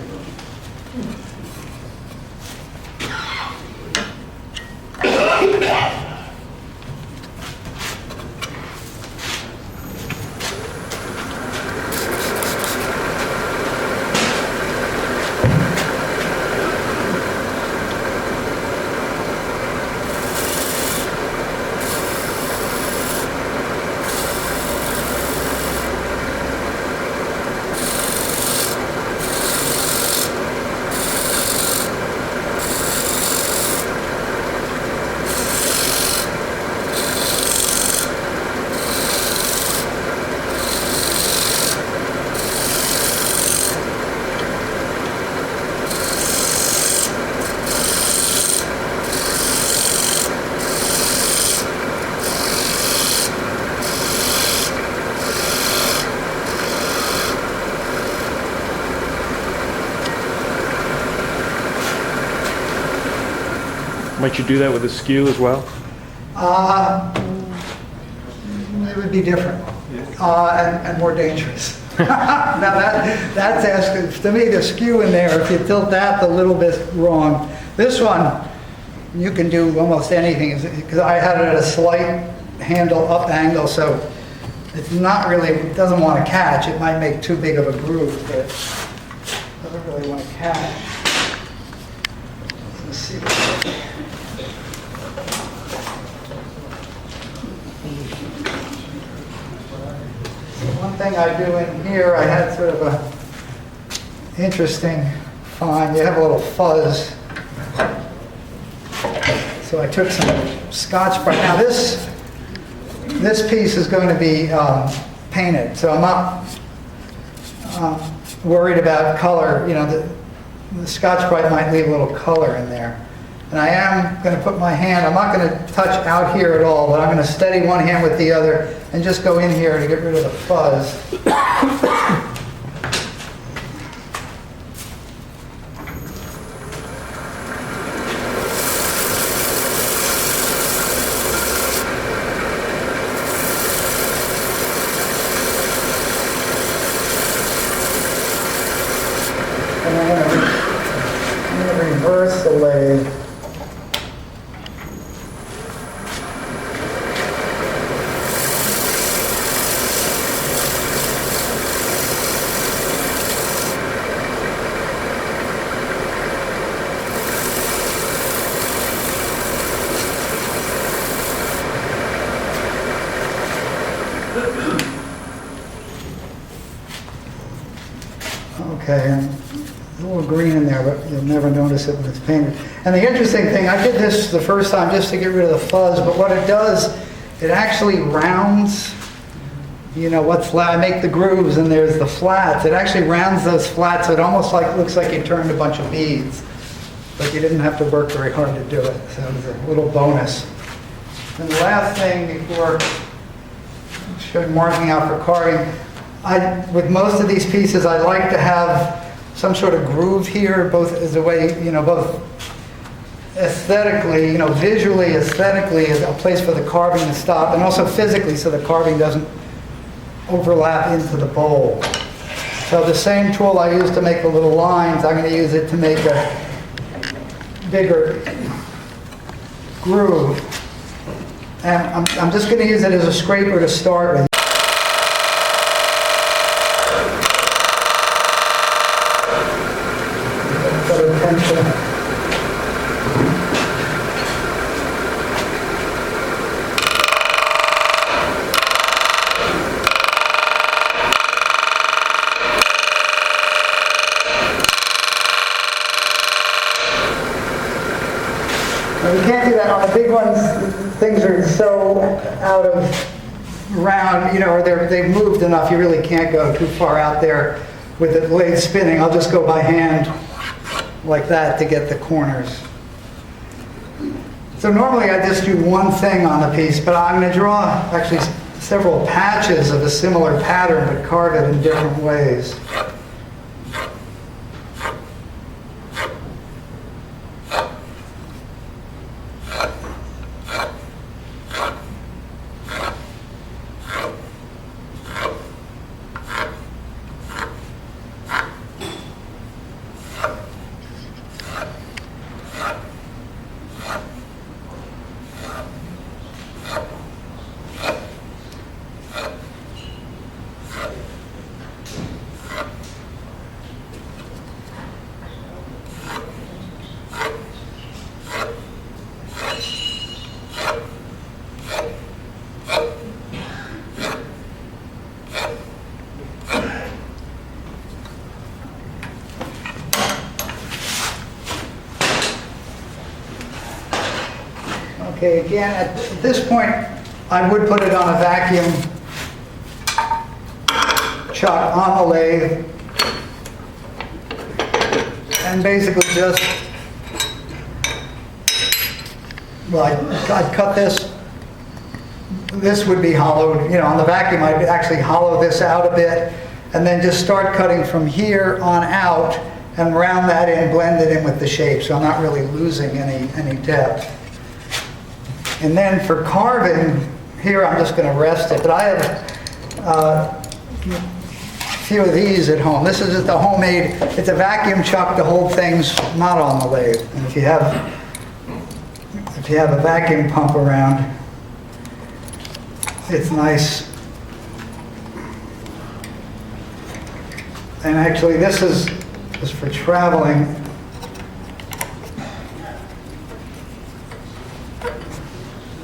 Might you do that with a skew as well? It would be different and more dangerous. Now that's asking, to me, the skew in there, if you tilt that a little bit wrong. This one, you can do almost anything, because I had it at a slight handle up angle, so it's not really, it doesn't want to catch. It might make too big of a groove, but it doesn't really want to catch. Let's see. One thing I do in here, I had sort of a interesting find. You have a little fuzz. So I took some Scotch-Brite. Now this piece is going to be painted, so I'm not worried about color. You know, the Scotch-Brite might leave a little color in there. And I am going to put my hand, I'm not going to touch out here at all, but I'm going to steady one hand with the other and just go in here to get rid of the fuzz. And I'm going to reverse the lathe. Okay, and a little green in there, but you'll never notice it when it's painted. And the interesting thing, I did this the first time just to get rid of the fuzz, but what it does, it actually rounds, you know, what's flat. I make the grooves and there's the flats. It actually rounds those flats, so it almost looks like you turned a bunch of beads, but you didn't have to work very hard to do it. So it was a little bonus. And the last thing before marking out for carving, with most of these pieces, I like to have some sort of groove here, both as a way, you know, both aesthetically, you know, visually, aesthetically, as a place for the carving to stop, and also physically, so the carving doesn't overlap into the bowl. So the same tool I used to make the little lines, I'm going to use it to make a bigger groove. And I'm just going to use it as a scraper to start with. Now, you can't do that on the big ones. Things are so out of round, you know, or they've moved enough, you really can't go too far out there with the blade spinning. I'll just go by hand like that to get the corners. So normally I just do one thing on the piece, but I'm going to draw actually several patches of a similar pattern, but carve it in different ways. Okay, again, at this point, I would put it on a vacuum chuck on the lathe, and basically just, well, I'd cut this. This would be hollowed, you know, on the vacuum, I'd actually hollow this out a bit, and then just start cutting from here on out, and round that in, blend it in with the shape, so I'm not really losing any depth. And then for carving, here I'm just going to rest it, but I have a few of these at home. This is just a homemade, it's a vacuum chuck to hold things not on the lathe. And if you have a vacuum pump around, it's nice. And actually this is just for traveling.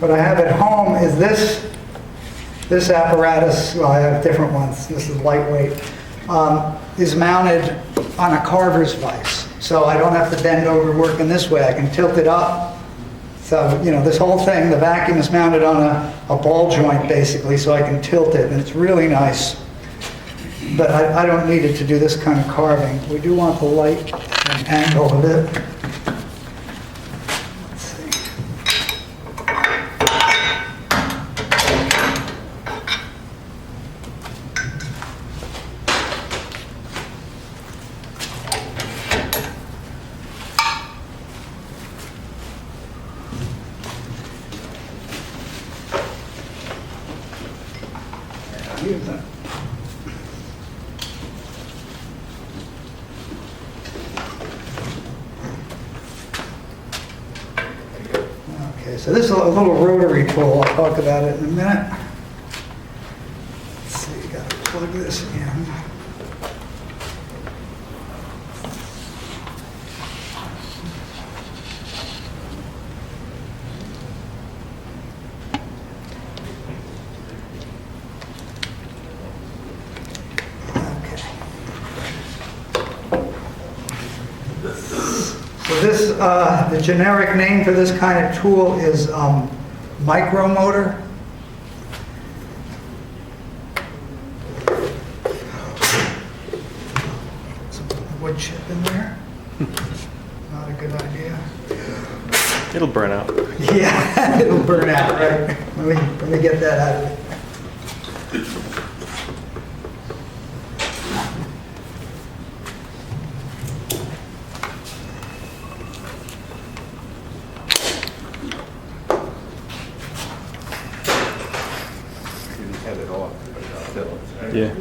What I have at home is this apparatus. Well, I have different ones. This is lightweight. Is mounted on a carver's vise, so I don't have to bend over working this way. I can tilt it up. So you know, this whole thing, the vacuum is mounted on a ball joint basically, so I can tilt it, and it's really nice. But I don't need it to do this kind of carving. We do want the light and angle of it. Okay, so this is a little rotary tool. I'll talk about it in a minute. Let's see, got to plug this in. This, the generic name for this kind of tool is micromotor. Some wood chip in there. Not a good idea. It'll burn out. Yeah, it'll burn out, right? Let me get that out of it. Yeah.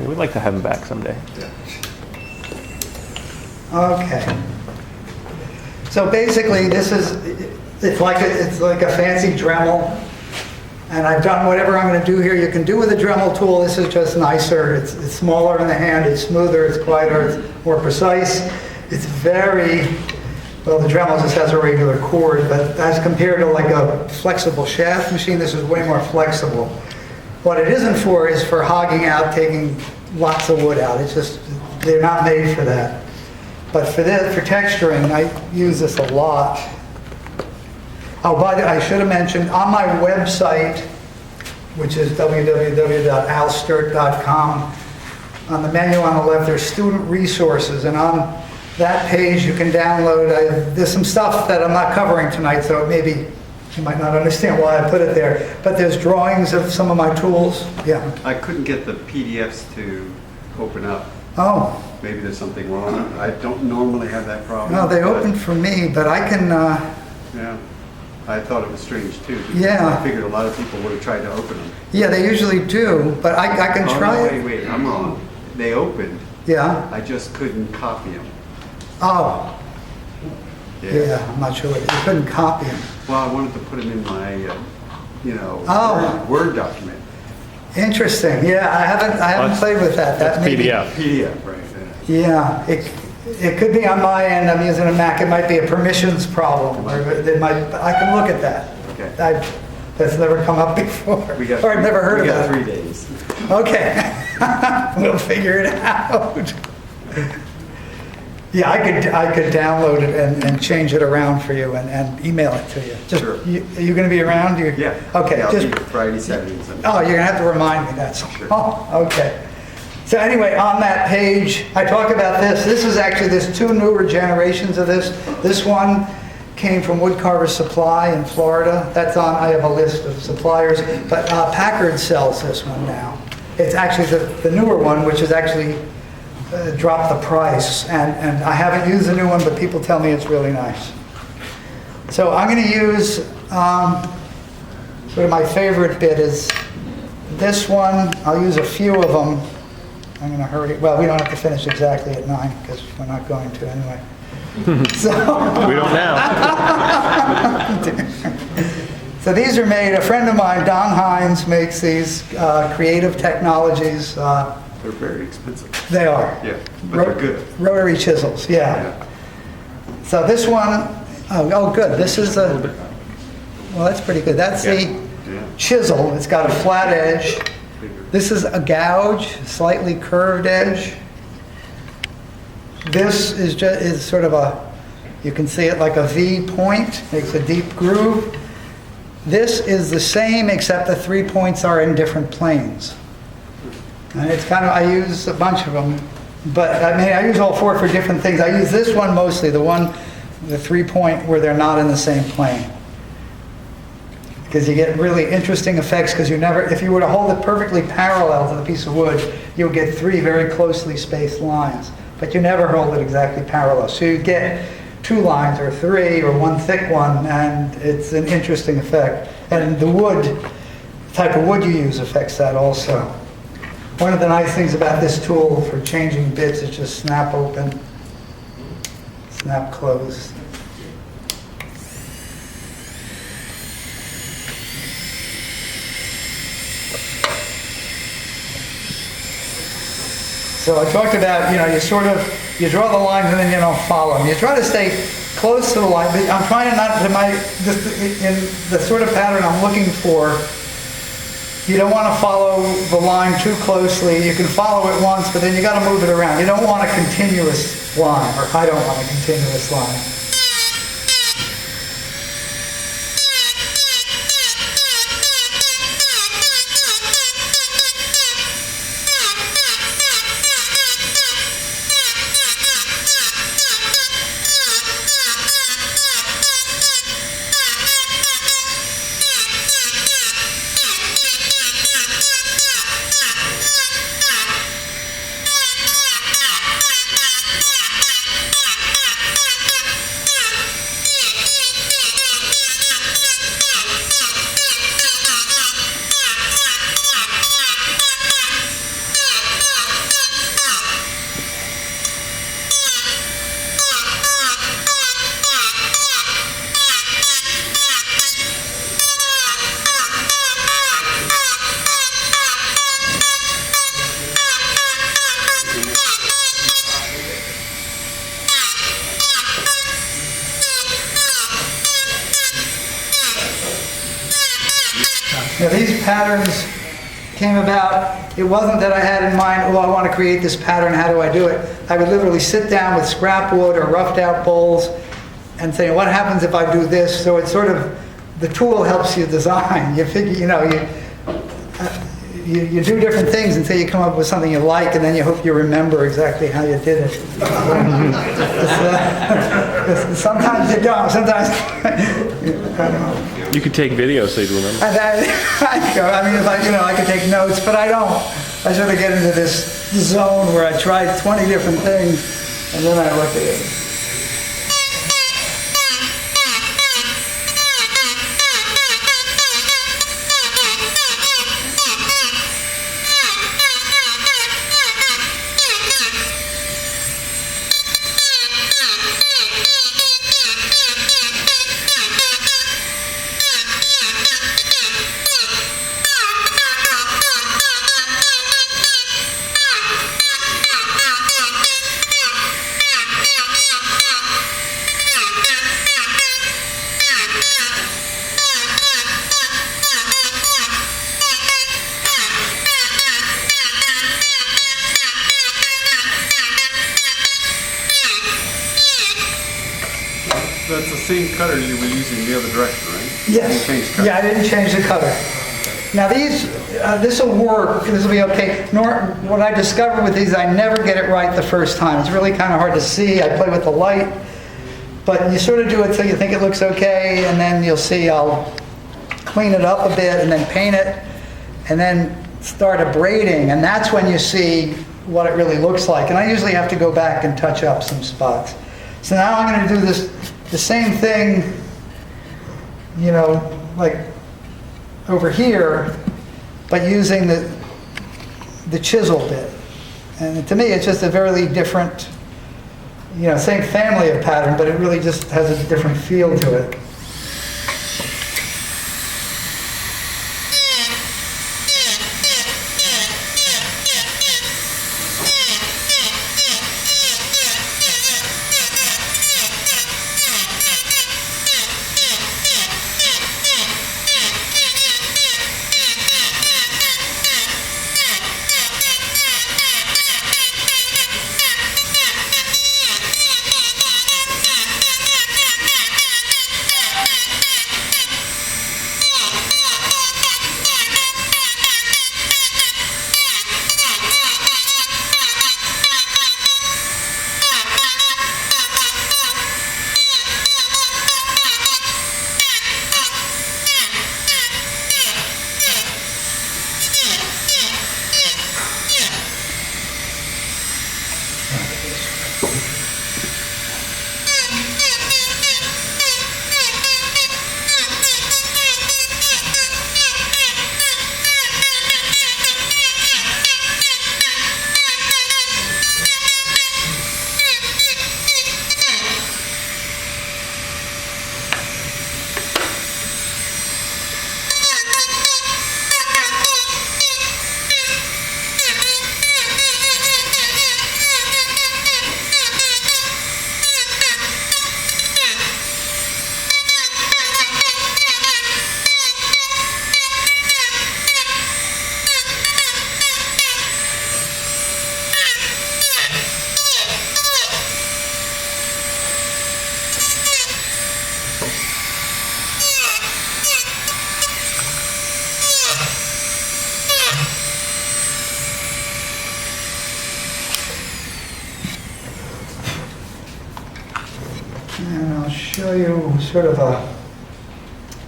We'd like to have him back someday. Okay. So basically, this is, it's like a fancy Dremel. And I've done whatever I'm going to do here. You can do with a Dremel tool. This is just nicer. It's smaller in the hand. It's smoother. It's quieter. It's more precise. It's very, well, the Dremel just has a regular cord, but as compared to like a flexible shaft machine, this is way more flexible. What it isn't for is for hogging out, taking lots of wood out. It's just, they're not made for that. But for this, for texturing, I use this a lot. Oh, I should have mentioned, on my website, which is www.stirt.com, on the menu on the left, there's student resources, and on that page you can download, there's some stuff that I'm not covering tonight, so maybe you might not understand why I put it there, but there's drawings of some of my tools. Yeah. I couldn't get the PDFs to open up. Oh, Maybe there's something wrong. I don't normally have that problem. no, they but- opened for me, but I can, Yeah. I thought it was strange too. Because Yeah. I figured a lot of people would have tried to open them. yeah, they usually do, but I can Oh, try no, it. wait, I'm wrong. They opened. Yeah. I just couldn't copy them. Oh, yeah, I'm not sure. You couldn't copy them. Well, I wanted to put them in my, Oh. Word document. Interesting. Yeah, I haven't played with that. That's may be- PDF. PDF, right. Yeah, it could be on my end. I'm using a Mac. It might be a permissions problem, or it might. I can look at that. Okay. That's never come up before, or I've never heard we got of it. 3 days. Okay, we'll figure it out. Yeah, I could download it and change it around for you and email it to you. Just, Sure. are you going to be around? Yeah. Okay. Yeah, I'll just be Friday, Saturday, and Sunday. Oh, you're gonna have to remind me, that's all. Oh, okay. So anyway, on that page, I talk about this. This is actually, there's 2 newer generations of this. This one came from Woodcarver Supply in Florida. That's on, I have a list of suppliers, but Packard sells this one now. It's actually the newer one, which has actually dropped the price. And I haven't used the new one, but people tell me it's really nice. So I'm gonna use, sort of my favorite bit is this one. I'll use a few of them. I'm going to hurry. Well, we don't have to finish exactly at 9 because we're not going to anyway. So, We don't now. so these are made, a friend of mine, Don Hines, makes these Creative Technologies. They're very expensive. They are. Yeah, but they're good. Rotary chisels, yeah. So this one, oh good, this is a, well, that's pretty good. That's the Yeah. chisel. It's got a flat edge. This is a gouge, slightly curved edge. This is sort of a, you can see it like a V point, makes a deep groove. This is the same except the 3 points are in different planes. And it's kind of, I use a bunch of them, but I mean, I use all 4 for different things. I use this one mostly, the 3 point where they're not in the same plane. Because you get really interesting effects because you never, if you were to hold it perfectly parallel to the piece of wood, you'll get 3 very closely spaced lines. But you never hold it exactly parallel. So you get 2 lines or 3 or 1 thick one, and it's an interesting effect. And the wood, the type of wood you use affects that also. One of the nice things about this tool for changing bits is just snap open, snap close. So I talked about, you draw the lines and then you don't follow them. You try to stay close to the line, but I'm trying not to, in the sort of pattern I'm looking for, you don't want to follow the line too closely. You can follow it once, but then you got to move it around. You don't want a continuous line, or I don't want a continuous line. Now these patterns came about, it wasn't that I had in mind, oh, I want to create this pattern, how do I do it? I would literally sit down with scrap wood or roughed out bowls and say, what happens if I do this? So it's sort of, the tool helps you design. You figure, you do different things until you come up with something you like, and then you hope you remember exactly how you did it. Sometimes you don't. Sometimes I don't know. You could take video so you'd remember. I could take notes, but I don't. I sort of get into this zone where I try 20 different things, and then I look at it. That's the same cutter you were using the other direction, right? Yes. You changed cutter. Yeah, I didn't change the cutter. Now these, this will work, this will be okay. What I discovered with these, I never get it right the first time. It's really kind of hard to see. I play with the light, but you sort of do it till you think it looks okay, and then you'll see I'll clean it up a bit and then paint it, and then start abrading, and that's when you see what it really looks like. And I usually have to go back and touch up some spots. So now I'm going to do the same thing, like over here, but using the chisel bit. And to me, it's just a very different, same family of pattern, but it really just has a different feel to it. And I'll show you sort of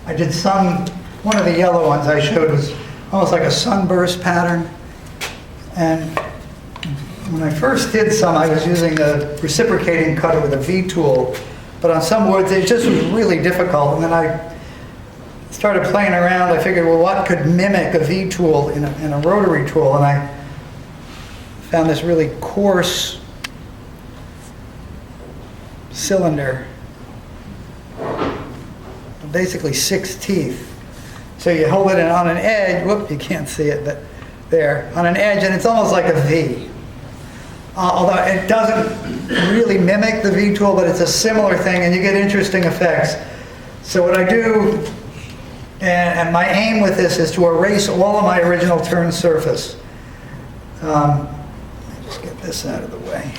I did one of the yellow ones I showed was almost like a sunburst pattern. And when I first did some, I was using a reciprocating cutter with a V tool, but on some woods it just was really difficult. And then I started playing around. I figured, well, what could mimic a V tool in a rotary tool? And I found this really coarse cylinder, basically 6 teeth. So you hold it on an edge, whoop, you can't see it, but there, on an edge, and it's almost like a V. Although it doesn't really mimic the V tool, but it's a similar thing, and you get interesting effects. So what I do And my aim with this is to erase all of my original turn surface. Just get this out of the way.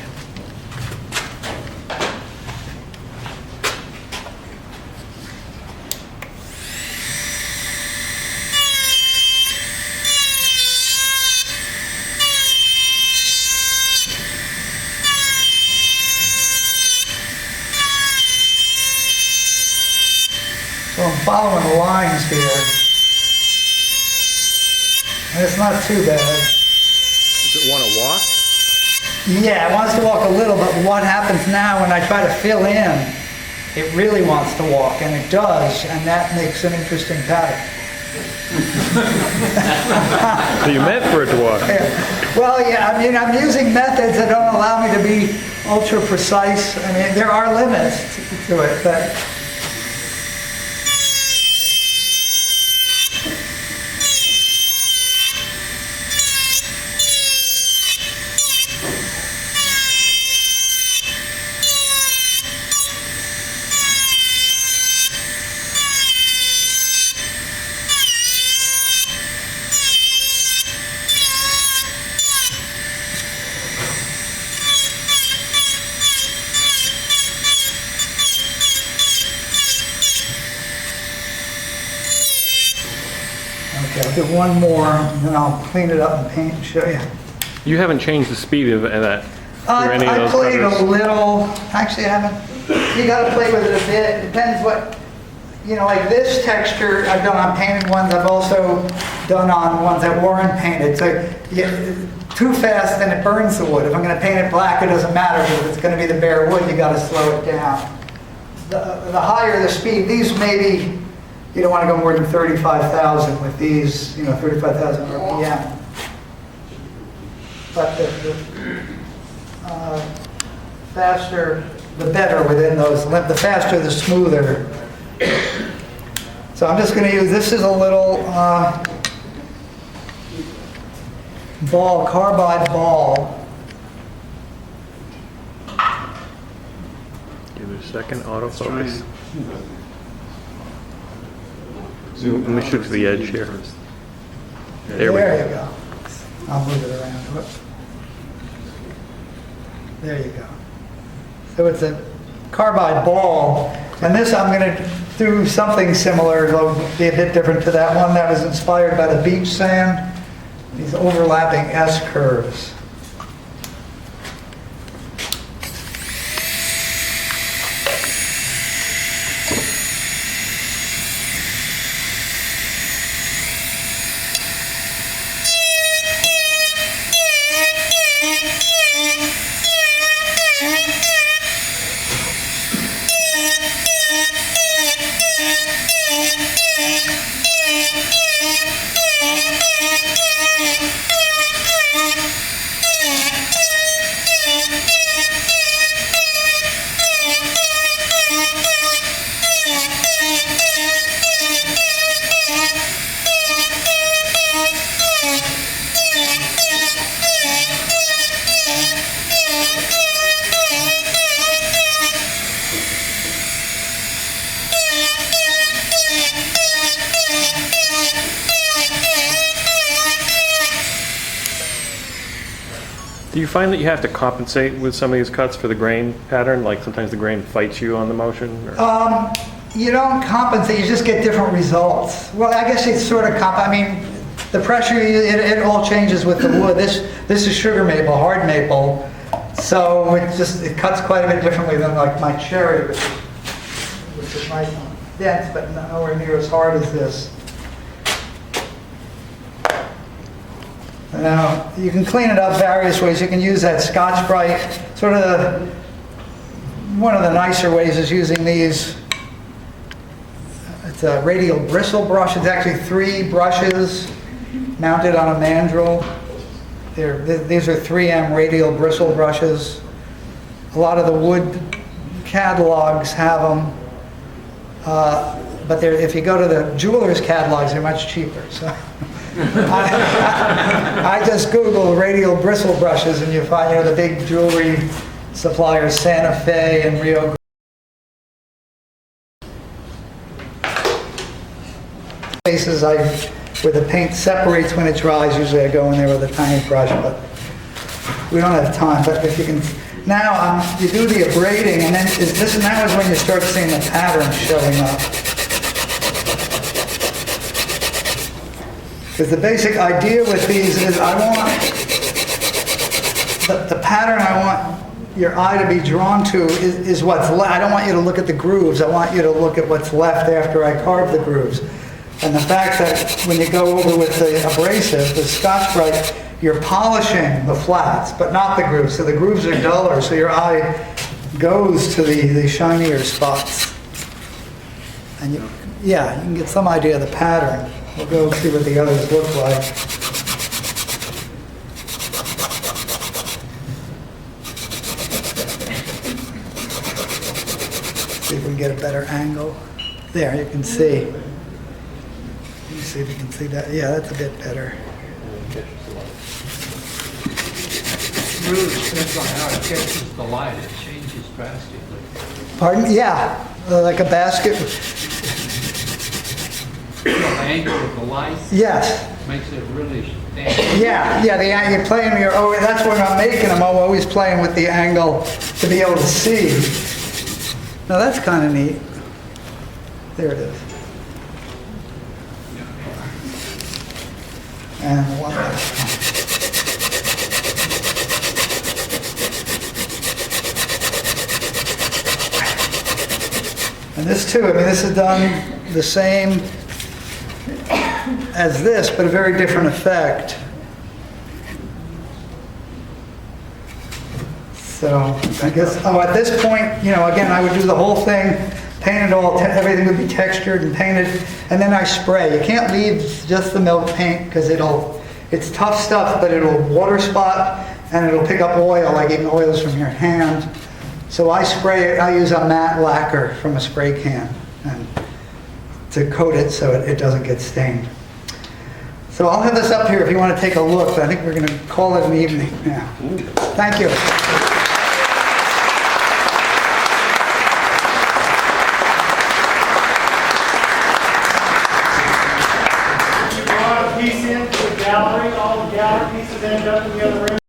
So I'm following the lines here. And it's not too bad. Does it want to walk? Yeah, it wants to walk a little, but what happens now when I try to fill in, it really wants to walk, and it does, and that makes an interesting pattern. So you meant for it to walk. Yeah. Well, yeah, I mean, I'm using methods that don't allow me to be ultra precise. I mean, there are limits to it, but okay, I'll do one more, and then I'll clean it up and paint and show you. You haven't changed the speed of that for any of I those played cutters? a little, actually I haven't, you gotta play with it a bit, depends what, you know, like this texture I've done on painted ones, I've also done on ones that weren't painted. So too fast and it burns the wood. If I'm gonna paint it black, it doesn't matter, because if it's gonna be the bare wood, you gotta slow it down. The higher the speed, these maybe, you don't wanna go more than 35,000 with these, you know, 35,000 RPM. But the faster, the better within those. The faster, the smoother. So I'm just going to use, this is a little ball, carbide ball. Give it a second, autofocus. Zoom, let me shoot to the edge here. There we There go. you go. I'll move it around. Whoops. There you go. So it's a carbide ball, and this I'm going to do something similar. It'll be a bit different to that one that was inspired by the beach sand. These overlapping S curves. Do you find that you have to compensate with some of these cuts for the grain pattern? Like sometimes the grain fights you on the motion? Or? You don't compensate, you just get different results. Well, I guess it's sort of I mean, the pressure, it all changes with the wood. This is sugar maple, hard maple, so it cuts quite a bit differently than like my cherry, which is nice and dense, but nowhere near as hard as this. Now, you can clean it up various ways. You can use that Scotch-Brite. Sort of one of the nicer ways is using these. It's a radial bristle brush. It's actually 3 brushes mounted on a mandrel. These are 3M radial bristle brushes. A lot of the wood catalogs have them. But if you go to the jeweler's catalogs, they're much cheaper. So. I just Google radial bristle brushes and you find, the big jewelry suppliers, Santa Fe and Rio Grande. cases, where the paint separates when it dries, usually I go in there with a tiny brush, but we don't have time. But if you can, now you do the abrading, and then now is when you start seeing the pattern showing up. Because the basic idea with these is I want the pattern I want your eye to be drawn to is what's left. I don't want you to look at the grooves. I want you to look at what's left after I carve the grooves. And the fact that when you go over with the abrasive, the Scotch-Brite, you're polishing the flats, but not the grooves. So the grooves are duller, so your eye goes to the shinier spots. And you can get some idea of the pattern. We'll go see what the others look like. See if we can get a better angle. There, you can see. Let me see if you can see that. Yeah, that's a bit better. It really depends on how it catches the light. It changes drastically. Pardon? Yeah, like a basket. The angle of the light Yes. makes it really stand. Yeah, you're playing that's when I'm making them, I'm always playing with the angle to be able to see. Now that's kind of neat. There it is. And one last one. And this too, this is done the same as this, but a very different effect. So I guess, at this point, again, I would do the whole thing, paint it all, everything would be textured and painted, and then I spray. You can't leave just the milk paint because it's tough stuff, but it'll water spot and it'll pick up oil, like even oils from your hand. So I spray it, I use a matte lacquer from a spray can and to coat it so it doesn't get stained. So I'll have this up here if you want to take a look, but I think we're going to call it an evening now. Thank you. You brought a piece into the gallery, all the gallery pieces end up in the other room.